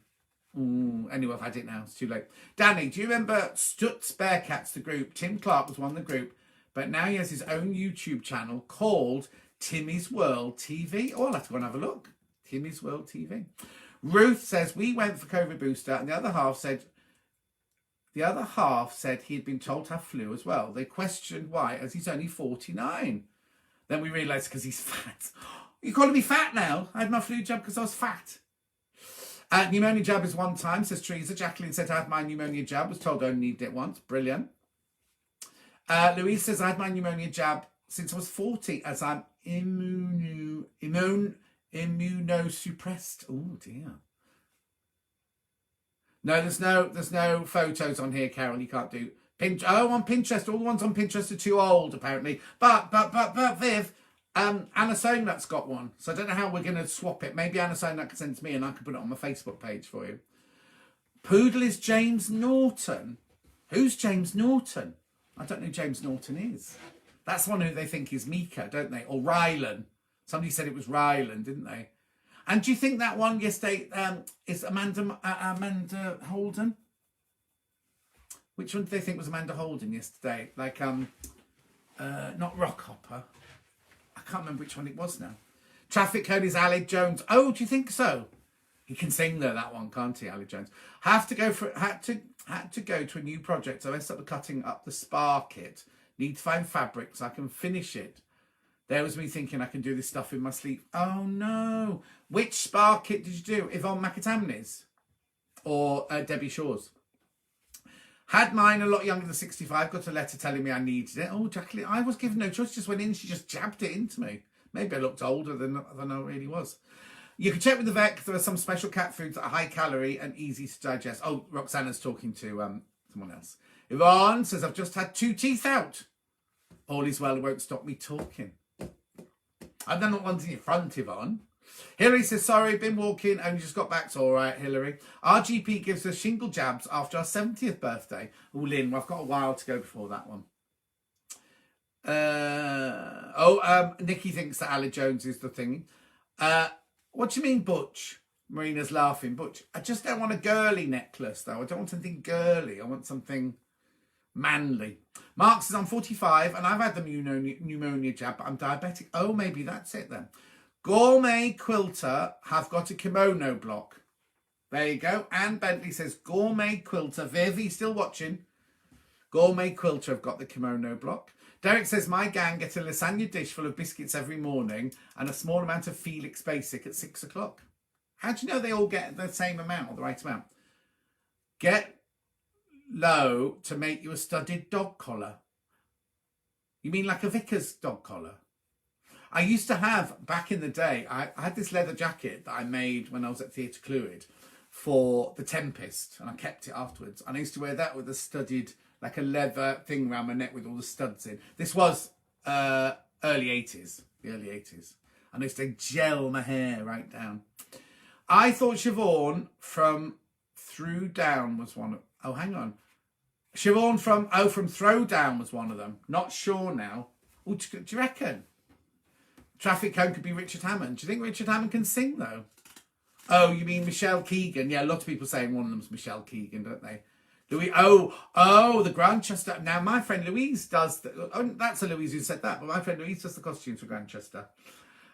Anyway, I've had it now. It's too late. Danny, do you remember Stutz Bearcats, the group? Tim Clark was one of the group, but now he has his own YouTube channel called Timmy's World TV. Oh, I'll have to go and have a look. Timmy's World TV. Ruth says, we went for COVID booster, and the other half said he had been told to have flu as well. They questioned why, as he's only 49. Then we realised because he's fat. You're calling me fat now? I had my flu jab because I was fat. Pneumonia jab is one time, says Teresa. Jacqueline said I had my pneumonia jab. Was told I only needed it once. Brilliant. Louise says I had my pneumonia jab since I was 40 as I'm immunosuppressed. Oh dear. No, there's no photos on here, Carol. You can't do on Pinterest. All the ones on Pinterest are too old, apparently. But Viv, Anna Sonat's got one, so I don't know how we're going to swap it. Maybe Anna Sonat can send it to me and I can put it on my Facebook page for you. Poodle is James Norton. Who's James Norton? I don't know who James Norton is. That's one who they think is Mika, don't they? Or Rylan. Somebody said it was Rylan, didn't they? And do you think that one yesterday is Amanda Holden? Which one do they think was Amanda Holden yesterday? Like, not Rockhopper. I can't remember which one it was now. Traffic Code is Aled Jones. Oh, do you think so? He can sing though, that one, can't he, Aled Jones? Had to go to a new project, so I started cutting up the spar kit. Need to find fabric so I can finish it. There was me thinking I can do this stuff in my sleep. Oh no. Which spar kit did you do? Yvonne McAtamney's? Or Debbie Shaw's? Had mine a lot younger than 65. Got a letter telling me I needed it. Oh, Jacqueline, I was given no choice. Just went in. She just jabbed it into me. Maybe I looked older than I really was. You can check with the vet. There are some special cat foods that are high calorie and easy to digest. Oh, Roxana's talking to someone else. Yvonne says, I've just had 2 teeth out. All is well. It won't stop me talking. I've done not ones in your front, Yvonne. Hillary says, sorry, been walking, only just got back. It's all right, Hillary. Our GP gives us shingle jabs after our 70th birthday. Oh, Lynn, well, I've got a while to go before that one. Nikki thinks that Aled Jones is the thing. What do you mean, Butch? Marina's laughing. Butch, I just don't want a girly necklace, though. I don't want something girly. I want something manly. Mark says, I'm 45 and I've had the pneumonia jab, but I'm diabetic. Oh, maybe that's it then. Gourmet Quilter have got a kimono block. There you go. Anne Bentley says, Gourmet Quilter. Vivi, still watching. Gourmet Quilter have got the kimono block. Derek says, my gang get a lasagna dish full of biscuits every morning and a small amount of Felix Basic at 6 o'clock. How do you know they all get the same amount or the right amount? Get low to make you a studded dog collar. You mean like a vicar's dog collar? I used to have, back in the day, I had this leather jacket that I made when I was at Theatre Clwyd for The Tempest, and I kept it afterwards. And I used to wear that with a studded, like a leather thing around my neck with all the studs in. This was early 80s, the early 80s. And I used to gel my hair right down. I thought Siobhan from Throwdown was one of... Oh, hang on. Siobhan from Throwdown was one of them. Not sure now. Oh, do you reckon? Traffic Cone could be Richard Hammond. Do you think Richard Hammond can sing, though? Oh, you mean Michelle Keegan? Yeah, a lot of people saying one of them's Michelle Keegan, don't they? Louis. Oh, the Grantchester. Now, my friend Louise does... that's a Louise who said that, but my friend Louise does the costumes for Grantchester.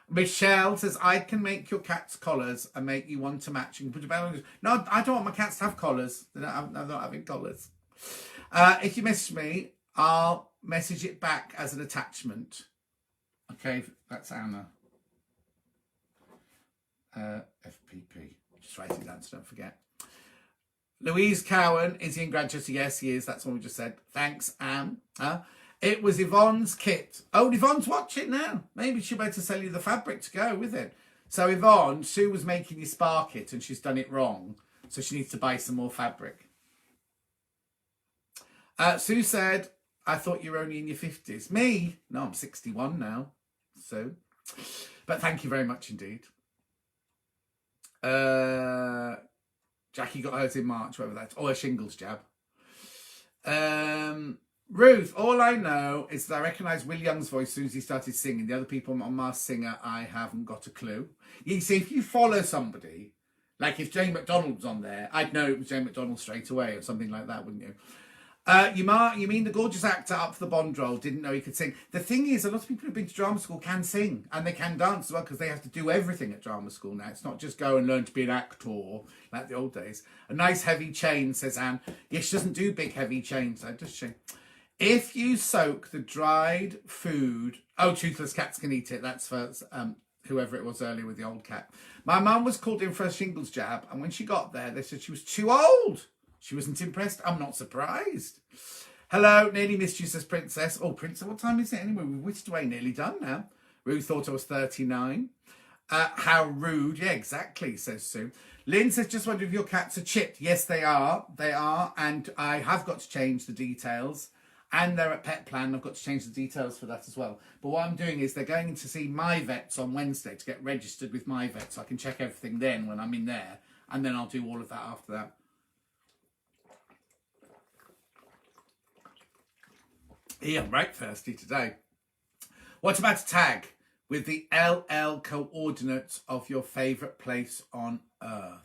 Michelle says, I can make your cat's collars and make you one to match. You can put your bell on. No, I don't want my cats to have collars. They're not having collars. If you message me, I'll message it back as an attachment. Okay, that's Anna. FPP. Just write it down so don't forget. Louise Cowan, is he in Grantchester? Yes, he is. That's what we just said. Thanks, Anne. It was Yvonne's kit. Oh, Yvonne's watching now. Maybe she'll be able to sell you the fabric to go with it. So Yvonne, Sue was making your spar kit and she's done it wrong. So she needs to buy some more fabric. Sue said, I thought you were only in your 50s. Me? No, I'm 61 now. So, but thank you very much indeed. Jackie got hers in March, whatever that's. Oh, a shingles jab. Ruth, all I know is that I recognised Will Young's voice as soon as he started singing. The other people on Masked Singer, I haven't got a clue. You see, if you follow somebody, like if Jane McDonald was on there, I'd know it was Jane McDonald straight away or something like that, wouldn't you? You mean the gorgeous actor up for the Bond role didn't know he could sing? The thing is, a lot of people who've been to drama school can sing and they can dance as well because they have to do everything at drama school now. It's not just go and learn to be an actor like the old days. A nice heavy chain, says Anne. Yes, she doesn't do big heavy chains though, does she? If you soak the dried food... Oh, toothless cats can eat it. That's for whoever it was earlier with the old cat. My mum was called in for a shingles jab and when she got there, they said she was too old. She wasn't impressed. I'm not surprised. Hello, nearly missed you, says Princess. Oh, Princess, what time is it anyway? We've whisked away, nearly done now. Ruth thought I was 39. How rude. Yeah, exactly, says Sue. Lynn says, just wonder if your cats are chipped. Yes, they are. They are. And I have got to change the details. And they're at Pet Plan. I've got to change the details for that as well. But what I'm doing is they're going to see My Vets on Wednesday to get registered with My Vets. So I can check everything then when I'm in there. And then I'll do all of that after that. Yeah, I'm right thirsty today. What about a tag with the LL coordinates of your favourite place on Earth?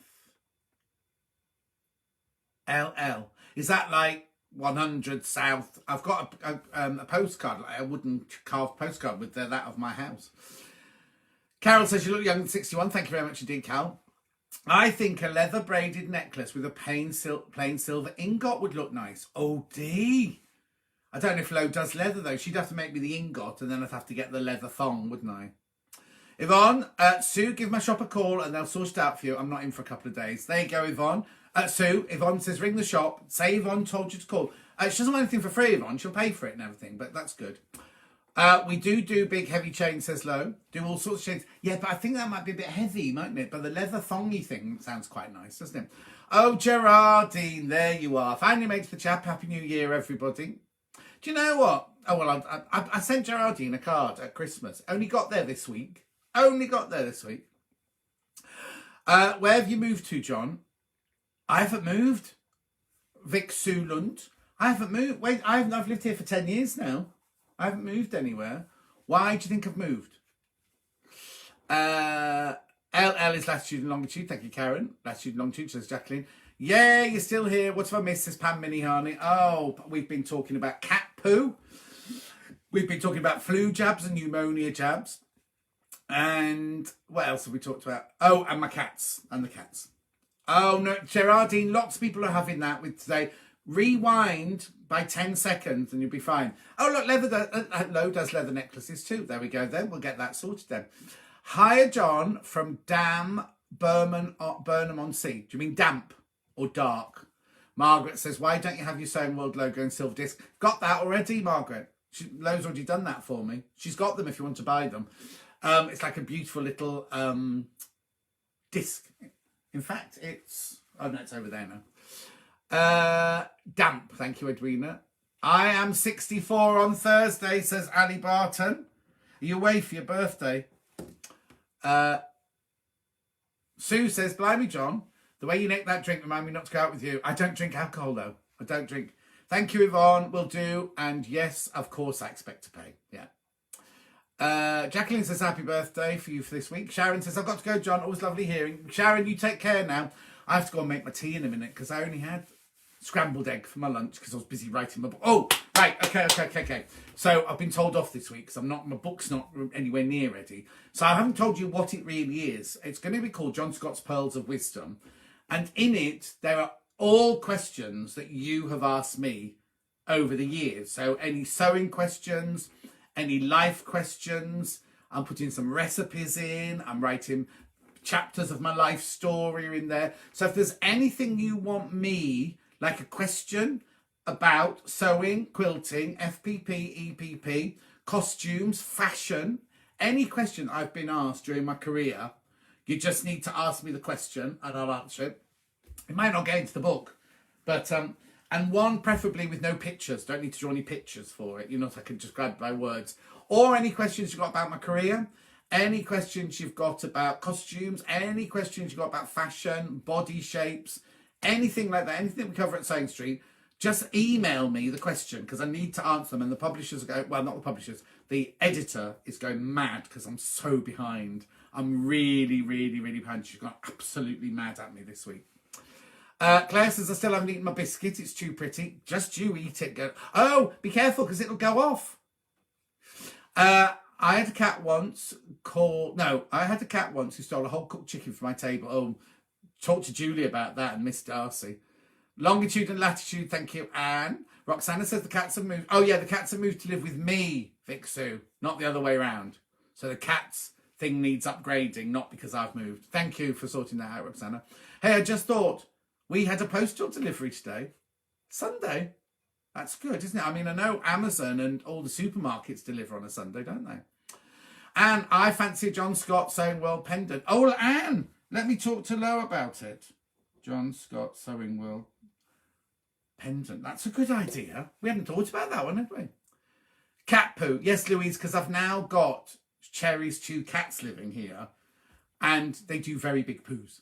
LL. Is that like 100 South? I've got a postcard, like a wooden carved postcard with that of my house. Carol says, you look young at 61. Thank you very much indeed, Carol. I think a leather braided necklace with a plain silver ingot would look nice. Oh, Dee. I don't know if Lo does leather, though. She'd have to make me the ingot, and then I'd have to get the leather thong, wouldn't I? Yvonne, Sue, give my shop a call, and they'll sort it out for you. I'm not in for a couple of days. There you go, Yvonne. Sue, Yvonne says, ring the shop. Say Yvonne told you to call. She doesn't want anything for free, Yvonne. She'll pay for it and everything, but that's good. We do big heavy chains, says Lo. Do all sorts of chains. Yeah, but I think that might be a bit heavy, mightn't it? But the leather thongy thing sounds quite nice, doesn't it? Oh, Gerardine, there you are. Finally made the chap. Happy New Year, everybody. Do you know what? Oh, well, I sent Gerardine a card at Christmas. Only got there this week. Where have you moved to, John? I haven't moved. Vic Sulund. I haven't moved. Wait, I've lived here for 10 years now. I haven't moved anywhere. Why do you think I've moved? LL is latitude and longitude. Thank you, Karen. Latitude and longitude, says Jacqueline. Yeah, you're still here. What have I missed, says Pam Mini Harney. Oh, we've been talking about cat poo. We've been talking about flu jabs and pneumonia jabs. And what else have we talked about? Oh, and my cats. And the cats. Oh, no, Gerardine, lots of people are having that with today. Rewind by 10 seconds and you'll be fine. Oh, look, Lo does leather necklaces too. There we go then. We'll get that sorted then. Hiya, John from Burnham on Sea. Do you mean damp or dark? Margaret says, why don't you have your Sewing World logo and silver disc? Got that already, Margaret. Lo's already done that for me. She's got them if you want to buy them. It's like a beautiful little disc. In fact, it's... Oh, no, it's over there now. Damp. Thank you, Edwina. I am 64 on Thursday, says Ali Barton. Are you away for your birthday? Sue says, blimey, John, the way you nick that drink remind me not to go out with you. I don't drink alcohol, though. I don't drink. Thank you, Yvonne. Will do. And yes, of course, I expect to pay. Yeah. Jacqueline says happy birthday for you for this week. Sharon says, I've got to go, John. Always lovely hearing. Sharon, you take care now. I have to go and make my tea in a minute because I only had scrambled egg for my lunch because I was busy writing my book. Oh, right. Okay. So I've been told off this week because my book's not anywhere near ready. So I haven't told you what it really is. It's going to be called John Scott's Pearls of Wisdom. And in it, there are all questions that you have asked me over the years. So any sewing questions, any life questions. I'm putting some recipes in. I'm writing chapters of my life story in there. So if there's anything you want me, like a question about sewing, quilting, FPP, EPP, costumes, fashion, any question I've been asked during my career, you just need to ask me the question and I'll answer it. It might not get into the book, but and one preferably with no pictures. Don't need to draw any pictures for it. You know, I can just grab by words. Or any questions you've got about my career, any questions you've got about costumes, any questions you've got about fashion, body shapes, anything like that, anything we cover at Sewing Street, just email me the question because I need to answer them. And the publishers are going, well, not the publishers, the editor is going mad because I'm so behind. I'm really behind. She's gone absolutely mad at me this week. Claire says, I still haven't eaten my biscuit. It's too pretty. Just you eat it. Go. Oh, be careful because it'll go off. I had a cat once who stole a whole cooked chicken from my table. Oh, talk to Julie about that and Miss Darcy. Longitude and latitude, thank you, Anne. Roxana says the cats have moved. Oh, yeah, the cats have moved to live with me, Vic Sue, not the other way around. So the cats thing needs upgrading, not because I've moved. Thank you for sorting that out, Roxana. Hey, I just thought we had a postal delivery today. Sunday. That's good, isn't it? I mean, I know Amazon and all the supermarkets deliver on a Sunday, don't they? And I fancy John Scott Sewing World pendant. Oh, Anne, let me talk to Lo about it. John Scott Sewing World pendant. That's a good idea. We hadn't thought about that one, had we? Cat poo. Yes, Louise, because I've now got Cherry's two cats living here and they do very big poos.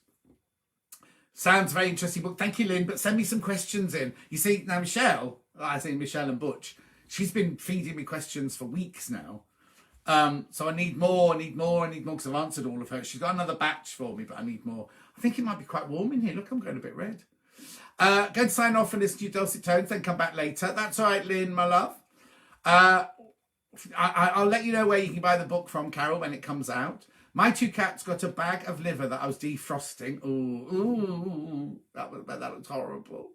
Sounds very interesting book. Thank you, Lynn, but send me some questions in. You see, now Michelle, I think Michelle and Butch, she's been feeding me questions for weeks now. So I need more because I've answered all of her. She's got another batch for me, but I need more. I think it might be quite warm in here. Look, I'm going a bit red. Going to sign off and listen to your dulcet tones, then come back later. That's all right, Lynn, my love. I'll let you know where you can buy the book from, Carol, when it comes out. My two cats got a bag of liver that I was defrosting. Ooh, that looks horrible.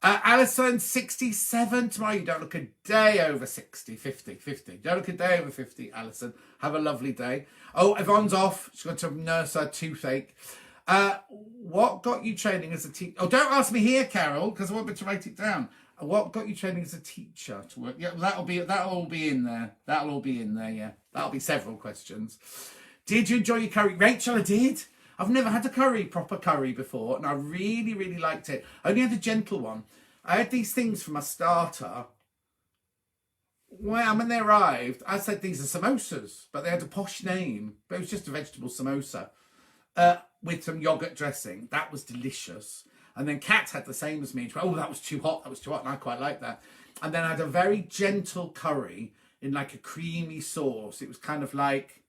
Alison, 67 tomorrow. You don't look a day over 60, 50. Don't look a day over 50, Alison. Have a lovely day. Oh, Yvonne's off. She's got to nurse her toothache. What got you training as a teacher? Oh, don't ask me here, Carol, because I won't be able to write it down. What got you training as a teacher to work? Yeah, that'll all be in there. Yeah. That'll be several questions. Did you enjoy your curry? Rachel, I did. I've never had a proper curry before, and I really, really liked it. I only had a gentle one. I had these things for my starter. Well, when they arrived, I said these are samosas, but they had a posh name. But it was just a vegetable samosa with some yogurt dressing. That was delicious. And then Kat had the same as me. Oh, that was too hot, and I quite like that. And then I had a very gentle curry in like a creamy sauce. It was kind of like,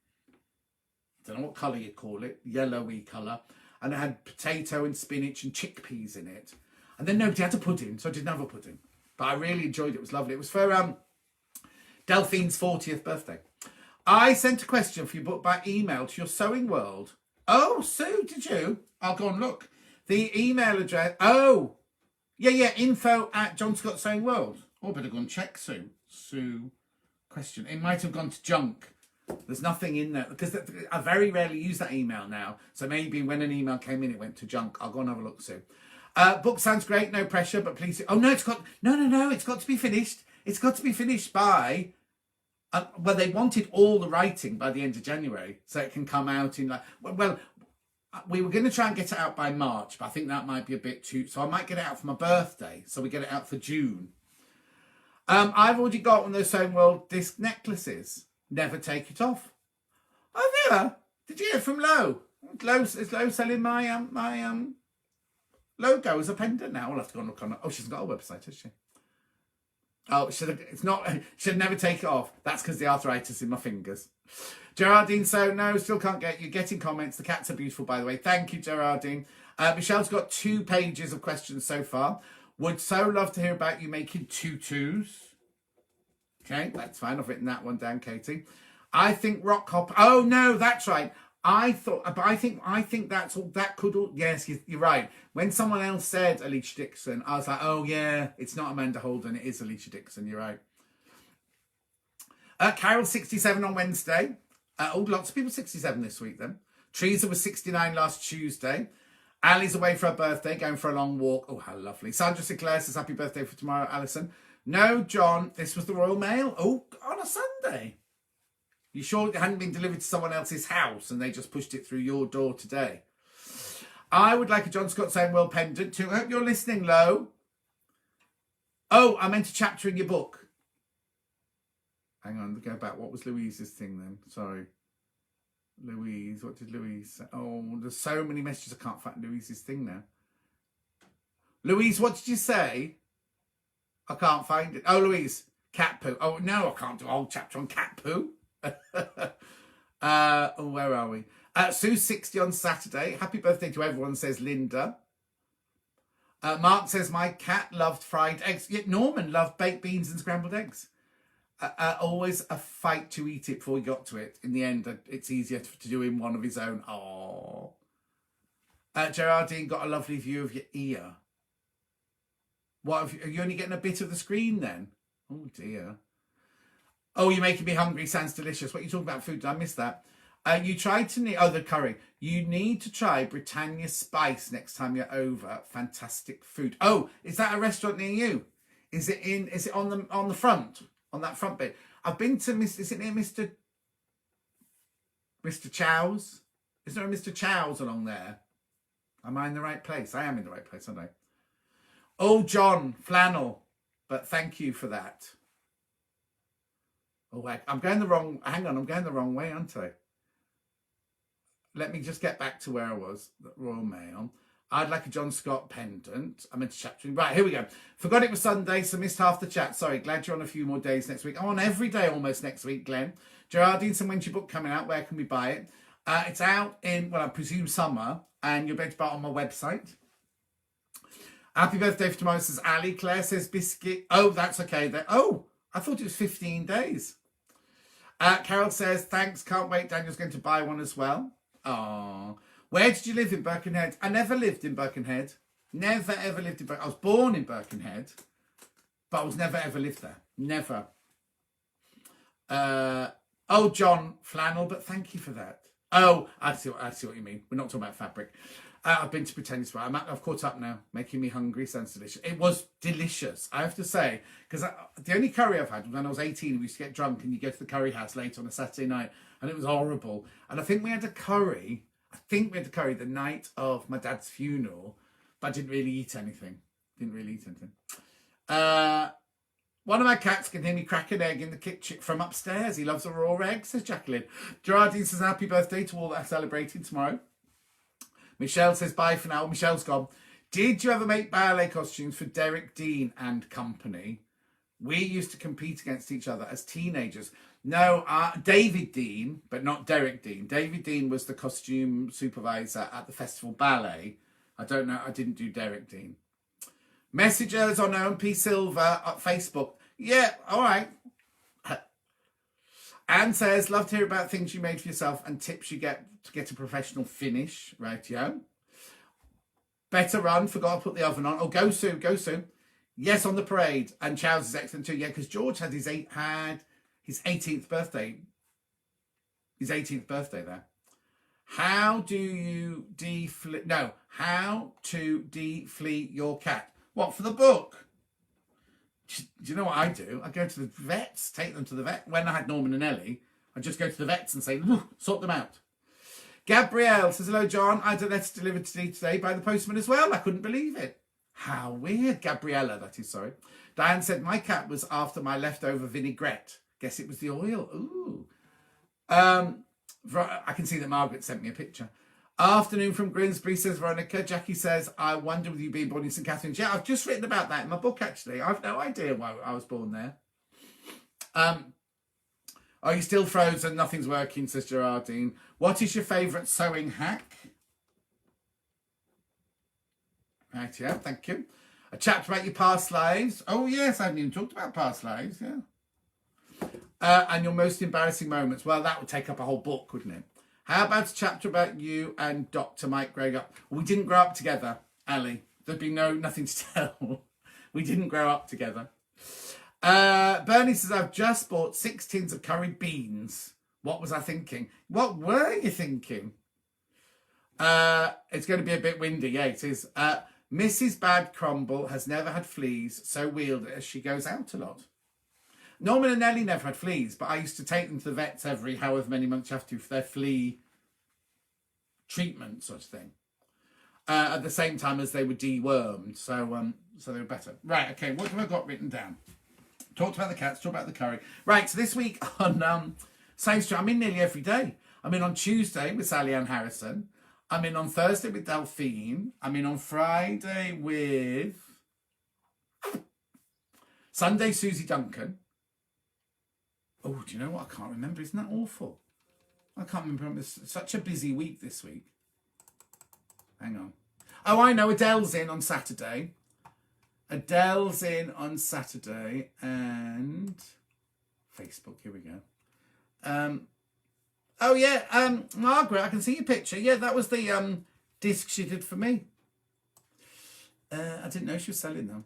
I don't know what colour you call it, yellowy colour. And it had potato and spinach and chickpeas in it. And then nobody had a pudding, so I didn't have a pudding. But I really enjoyed it. It was lovely. It was for Delphine's 40th birthday. I sent a question for your book by email to your Sewing World. Oh, Sue, did you? I'll go and look. The email address. Oh, yeah, info@John Scott Sewing World. Oh, I better go and check, Sue. Sue, question. It might have gone to junk. There's nothing in there because I very rarely use that email now. So maybe when an email came in, it went to junk. I'll go and have a look, Sue. Book sounds great, no pressure, but please. Oh no, it's got to be finished. It's got to be finished by. Well, they wanted all the writing by the end of January, so it can come out in we were going to try and get it out by March, but I think that might be a bit too. So I might get it out for my birthday, so we get it out for June. I've already got one of those Sewing World disc necklaces. Never take it off. Oh, Vera, did you hear from Lo? Is Lo selling my logo as a pendant now? I'll have to go and look on it. Oh, she's got a website, has she? Oh, should never take it off. That's because the arthritis in my fingers. Gerardine, so no, still can't get you. Getting comments. The cats are beautiful, by the way. Thank you, Gerardine. Michelle's got 2 pages of questions so far. Would so love to hear about you making tutus. Okay, that's fine. I've written that one down, Katie. I think rock hop. Oh no, that's right. I think that's all. That could all. Yes, you're right. When someone else said Alicia Dixon, I was like, oh yeah, it's not Amanda Holden. It is Alicia Dixon. You're right. Carol 67 on Wednesday. Lots of people 67 this week then. Teresa was 69 last Tuesday. Ali's away for her birthday, going for a long walk. Oh, how lovely. Sandra Sinclair says happy birthday for tomorrow, Alison. No, John, this was the Royal Mail. Oh, on a Sunday. You sure it hadn't been delivered to someone else's house and they just pushed it through your door today? I would like a John Scott Sewing World pendant too. I hope you're listening, Lo. Oh, I meant a chapter in your book. Hang on, go back. What was Louise's thing then? Sorry. Louise, what did Louise say? Oh, there's so many messages I can't find Louise's thing now. Louise, what did you say? I can't find it. Oh, Louise, cat poo. Oh, no, I can't do a whole chapter on cat poo. Where are we? Sue's 60 on Saturday. Happy birthday to everyone, says Linda. Mark says, my cat loved fried eggs. Yet Norman loved baked beans and scrambled eggs. Always a fight to eat it before we got to it. In the end, it's easier to do in one of his own. Oh. Gerardine got a lovely view of your ear. What, are you only getting a bit of the screen then? Oh dear. Oh, you're making me hungry. Sounds delicious. What are you talking about food? Did I miss that? You tried to the curry. You need to try Britannia Spice next time you're over. Fantastic food. Oh, is that a restaurant near you? Is it on the front? On that front bit? I've been to is it near Mr. Chow's? Is there a Mr. Chow's along there? Am I in the right place? I am in the right place, aren't I? Oh, John, flannel. But thank you for that. Oh, I'm going the wrong... Hang on, I'm going the wrong way, aren't I? Let me just get back to where I was. The Royal Mail. I'd like a John Scott pendant. I meant to chat to him. Right, here we go. Forgot it was Sunday, so missed half the chat. Sorry, glad you're on a few more days next week. I'm on every day almost next week, Glenn. Gerardine, so when's your book coming out? Where can we buy it? It's out in, well, I presume summer, and you'll be able to buy it on my website. Happy birthday for tomorrow, says Ali. Claire says biscuit. Oh, that's okay. Oh, I thought it was 15 days. Carol says, thanks, can't wait. Daniel's going to buy one as well. Oh, where did you live in Birkenhead? I never lived in Birkenhead. Never, ever lived in Birkenhead. I was born in Birkenhead, but I was never, ever lived there. Never. Oh, John Flannel, but thank you for that. Oh, I see what you mean. We're not talking about fabric. I've been to Pretend Well. I've caught up now, making me hungry. Sounds delicious. It was delicious, I have to say, because the only curry I've had was when I was 18. We used to get drunk and you go to the curry house late on a Saturday night, and it was horrible. And I think we had a curry the night of my dad's funeral, but I didn't really eat anything. One of my cats can hear me crack an egg in the kitchen from upstairs. He loves a raw egg, says Jacqueline. Gerardine says happy birthday to all that are celebrating tomorrow. Michelle says bye for now. Michelle's gone. Did you ever make ballet costumes for Derek Dean and company? We used to compete against each other as teenagers. No, David Dean, but not Derek Dean. David Dean was the costume supervisor at the Festival Ballet. I don't know. I didn't do Derek Dean. Messages on OMP Silver at Facebook. Yeah, all right. Anne says, love to hear about things you made for yourself and tips you get to get a professional finish. Right, yeah. Better run. Forgot to put the oven on. Oh, go soon. Yes, on the parade. And Charles is excellent too. Yeah, because George had his 18th birthday. His 18th birthday there. How to defleet your cat. What, for the book? Do you know what I do? I go to the vets, take them to the vet. When I had Norman and Ellie, I just go to the vets and say, sort them out. Gabrielle says, hello, John. I had a letter delivered to me today by the postman as well. I couldn't believe it. How weird. Gabriella, that is, sorry. Diane said, my cat was after my leftover vinaigrette. Guess it was the oil. Ooh. I can see that Margaret sent me a picture. Afternoon from Grimsbury, says Veronica. Jackie says, I wonder whether you've been born in St Catherine's. Yeah, I've just written about that in my book, actually. I've no idea why I was born there. Are you still frozen? Nothing's working, says Gerardine. What is your favourite sewing hack? Right, yeah, thank you. A chapter about your past lives. Oh, yes, I haven't even talked about past lives, yeah. And your most embarrassing moments. Well, that would take up a whole book, wouldn't it? How about a chapter about you and Dr. Mike growing up? We didn't grow up together, Ali. There'd be nothing to tell. We didn't grow up together. Bernie says, I've just bought 6 tins of curried beans. What was I thinking? What were you thinking? It's going to be a bit windy. Yeah, it is. Mrs. Bad Crumble has never had fleas so wheeled as she goes out a lot. Norman and Ellie never had fleas, but I used to take them to the vets every however many months you have to for their flea treatment sort of thing. At the same time as they were dewormed, so they were better. Right, okay, what have I got written down? Talked about the cats, talked about the curry. Right, so this week on Science Street, I'm in nearly every day. I'm in on Tuesday with Sally Ann Harrison. I'm in on Thursday with Delphine. I'm in on Friday with Sunday, Susie Duncan. Oh, do you know what? I can't remember. Isn't that awful? I can't remember. It's such a busy week this week. Hang on. Oh, I know. Adele's in on Saturday. Adele's in on Saturday. And Facebook. Here we go. Oh, yeah. Margaret, I can see your picture. Yeah, that was the disc she did for me. I didn't know she was selling them.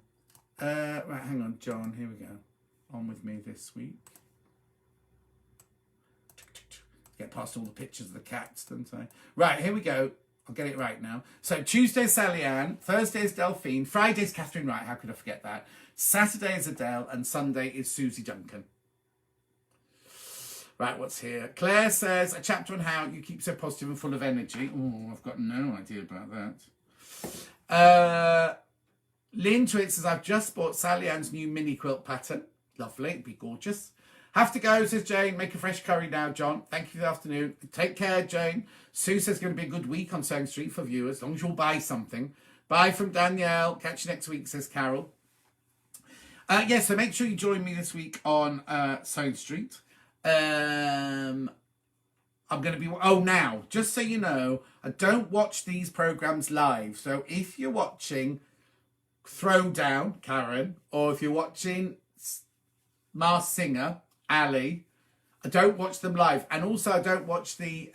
Right, hang on, John. Here we go. On with me this week. Get past all the pictures of the cats, don't I? Right, here we go. I'll get it right now. So Tuesday's Sally Ann, Thursday's Delphine, Friday's Catherine Wright. How could I forget that? Saturday is Adele, and Sunday is Susie Duncan. Right, what's here? Claire says, a chapter on how you keep so positive and full of energy. Oh, I've got no idea about that. Lynn Twit says, I've just bought Sally Ann's new mini quilt pattern. Lovely, it'd be gorgeous. Have to go, says Jane. Make a fresh curry now, John. Thank you for the afternoon. Take care, Jane. Sue says it's going to be a good week on Sewing Street for viewers, as long as you'll buy something. Bye from Danielle. Catch you next week, says Carol. So make sure you join me this week on Sewing Street. I'm going to be... now, just so you know, I don't watch these programmes live. So if you're watching Throwdown, Karen, or if you're watching Masked Singer, Ali, I don't watch them live. And also I don't watch the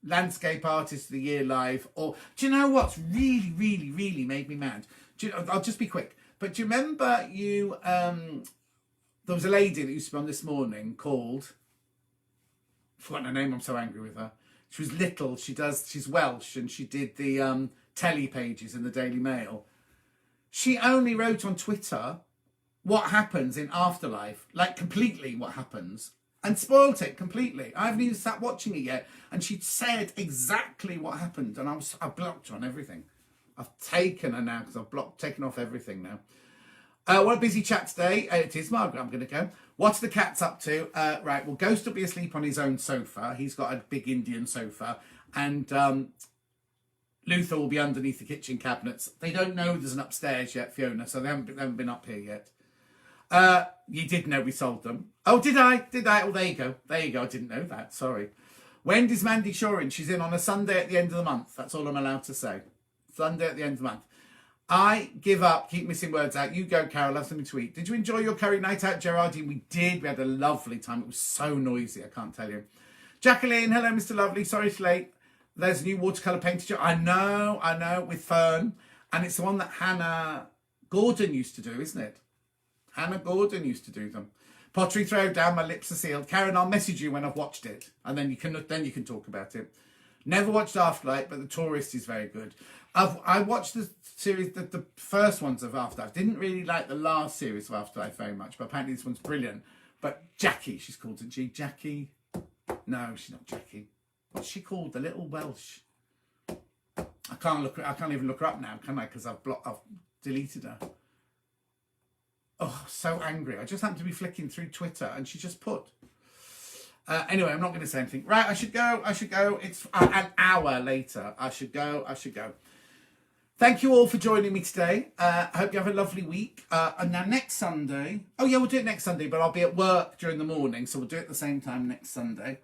Landscape Artist of the Year live. Or do you know what's really, really, really made me mad? I'll just be quick. But do you remember there was a lady that used to be on This Morning called... I forgot her name, I'm so angry with her. She was little, she's Welsh, and she did the telly pages in the Daily Mail. She only wrote on Twitter what happens in Afterlife, like completely what happens, and spoilt it completely. I haven't even sat watching it yet, and she'd said exactly what happened, and I blocked her on everything. I've taken her now because I've taken off everything now. What a busy chat today. It is Margaret. I'm going to go. What's the cats up to? Right, well, Ghost will be asleep on his own sofa. He's got a big Indian sofa. And Luther will be underneath the kitchen cabinets. They don't know there's an upstairs yet, Fiona, so they haven't been up here yet. You did know we sold them. Oh, did I? Oh, there you go. I didn't know that. Sorry. When does Mandy Shaw in? She's in on a Sunday at the end of the month. That's all I'm allowed to say. Sunday at the end of the month. I give up. Keep missing words out. You go, Carol. Have something to eat. Did you enjoy your curry night out, Gerardine? We did. We had a lovely time. It was so noisy. I can't tell you. Jacqueline. Hello, Mr. Lovely. Sorry it's late. There's a new watercolour painted job. I know. With Fern. And it's the one that Hannah Gordon used to do, isn't it? Hannah Gordon used to do them. Pottery Throwdown. My lips are sealed. Karen, I'll message you when I've watched it. And then you can talk about it. Never watched Afterlife, but The Tourist is very good. I watched the series, the first ones of Afterlife. Didn't really like the last series of Afterlife very much, but apparently this one's brilliant. But Jackie, she's called, isn't she? Jackie? No, she's not Jackie. What's she called? The little Welsh. I can't even look her up now, can I? Because I've deleted her. Oh, so angry. I just happened to be flicking through Twitter and she just put... anyway, I'm not going to say anything. Right, I should go. It's an hour later. I should go. Thank you all for joining me today. I hope you have a lovely week. And now next Sunday... Oh, yeah, we'll do it next Sunday, but I'll be at work during the morning, so we'll do it at the same time next Sunday.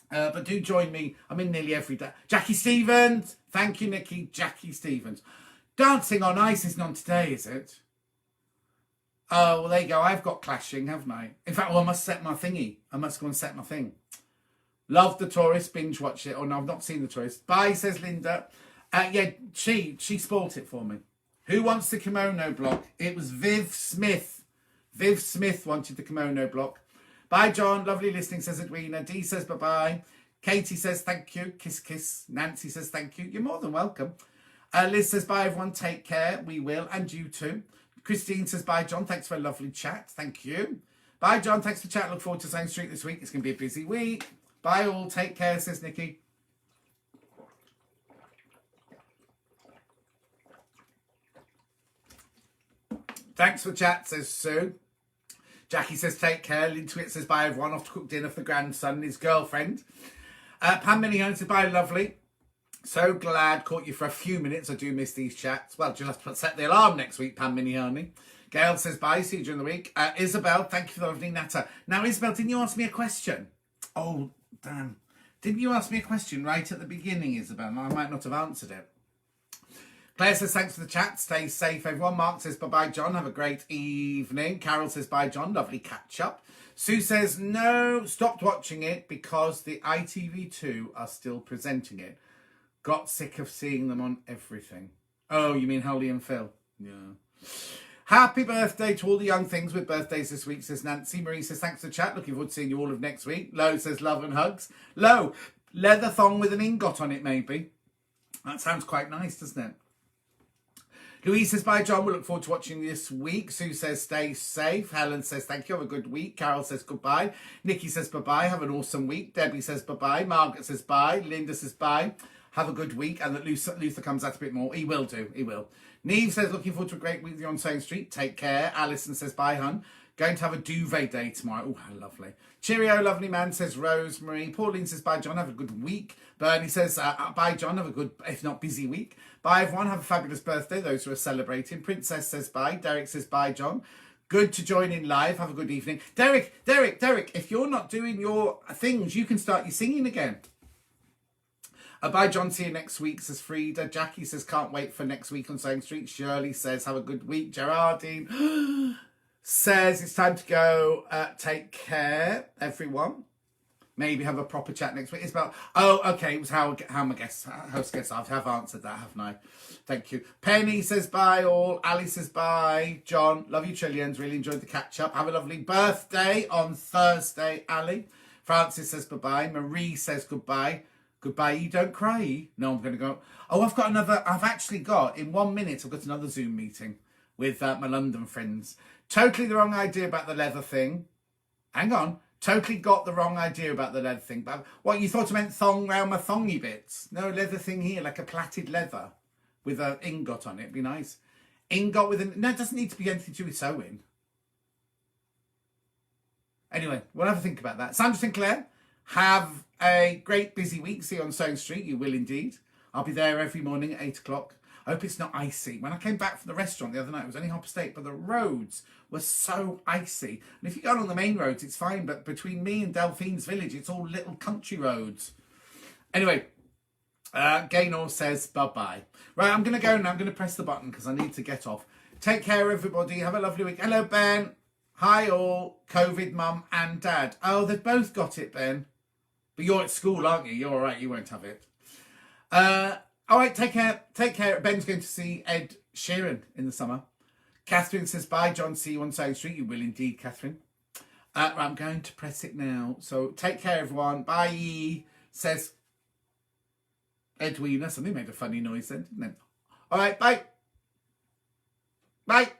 But do join me. I'm in nearly every day. Jackie Stevens. Thank you, Nikki. Jackie Stevens. Dancing on Ice isn't on today, is it? Oh, well, there you go. I've got Clashing, haven't I? In fact, I must set my thingy. I must go and set my thing. Love The Tourist. Binge watch it. Oh, no, I've not seen The Tourist. Bye, says Linda. Yeah, she spoilt it for me. Who wants the kimono block? It was Viv Smith. Viv Smith wanted the kimono block. Bye, John. Lovely listening, says Edwina. Dee says bye-bye. Katie says thank you. Kiss, kiss. Nancy says thank you. You're more than welcome. Liz says bye, everyone. Take care. We will. And you too. Christine says bye, John. Thanks for a lovely chat. Thank you. Bye, John. Thanks for chat. Look forward to Sewing Street this week. It's going to be a busy week. Bye, all. Take care, says Nikki. Thanks for chat, says Sue. Jackie says take care. Lynn Twit says bye, everyone. Off to cook dinner for the grandson and his girlfriend. Pam Millihan says bye, lovely. So glad caught you for a few minutes. I do miss these chats. Well, you'll have to set the alarm next week, Pam Minihani. Gail says bye. See you during the week. Isabel, thank you for the lovely natter. Now, Isabel, didn't you ask me a question? Oh, damn. Didn't you ask me a question right at the beginning, Isabel? I might not have answered it. Claire says thanks for the chat. Stay safe, everyone. Mark says bye-bye, John. Have a great evening. Carol says bye, John. Lovely catch-up. Sue says no, stopped watching it because the ITV2 are still presenting it. Got sick of seeing them on everything. Oh, you mean Holly and Phil? Yeah. Happy birthday to all the young things with birthdays this week, says Nancy. Marie says thanks for the chat. Looking forward to seeing you all of next week. Lo says love and hugs. Lo, leather thong with an ingot on it, maybe. That sounds quite nice, doesn't it? Louise says bye, John. We look forward to watching this week. Sue says stay safe. Helen says thank you. Have a good week. Carol says goodbye. Nikki says bye-bye. Have an awesome week. Debbie says bye-bye. Margaret says bye. Linda says bye. Have a good week. And that Luther comes out a bit more. He will do. He will. Neve says looking forward to a great week with you on Sewing Street. Take care. Alison says bye, hun. Going to have a duvet day tomorrow. Oh, how lovely. Cheerio, lovely man, says Rosemary. Pauline says, bye, John. Have a good week. Bernie says, bye, John. Have a good, if not busy week. Bye, everyone. Have a fabulous birthday, those who are celebrating. Princess says, bye. Derek says, bye, John. Good to join in live. Have a good evening. Derek, if you're not doing your things, you can start your singing again. Bye, John. See you next week, says Frida. Jackie says, can't wait for next week on Sewing Street. Shirley says, have a good week. Gerardine says, it's time to go. Take care, everyone. Maybe have a proper chat next week. It's about, oh, okay, it was how my guests, host guests. I have answered that, haven't I? Thank you. Penny says bye all. Ali says bye. John, love you trillions. Really enjoyed the catch up. Have a lovely birthday on Thursday, Ali. Francis says bye-bye. Marie says goodbye. Goodbye, you don't cry. No, I'm going to go. Oh, I've actually got, in 1 minute, I've got another Zoom meeting with my London friends. Totally the wrong idea about the leather thing. Hang on. Totally got the wrong idea about the leather thing. But what, you thought I meant thong round my thongy bits? No, leather thing here, like a plaited leather with an ingot on it. It'd be nice. Ingot with no, it doesn't need to be anything to do with sewing. Anyway, we'll have a think about that. Sandra Sinclair, have a great busy week. See you on Sewing Street. You will indeed. I'll be there every morning at 8 o'clock. I hope it's not icy. When I came back from the restaurant the other night, it was only half-past 8, but the roads were so icy. And if you go on the main roads, it's fine. But between me and Delphine's village, it's all little country roads. Anyway, Gaynor says bye-bye. Right, I'm going to go now. I'm going to press the button because I need to get off. Take care, everybody. Have a lovely week. Hello, Ben. Hi, all. COVID mum and dad. Oh, they've both got it, Ben. But you're at school, aren't you? You're all right. You won't have it. All right, take care. Take care. Ben's going to see Ed Sheeran in the summer. Catherine says, bye, John. See you on Sewing Street. You will indeed, Catherine. I'm going to press it now. So take care, everyone. Bye, says Edwina. Something made a funny noise then, didn't it? All right, bye. Bye.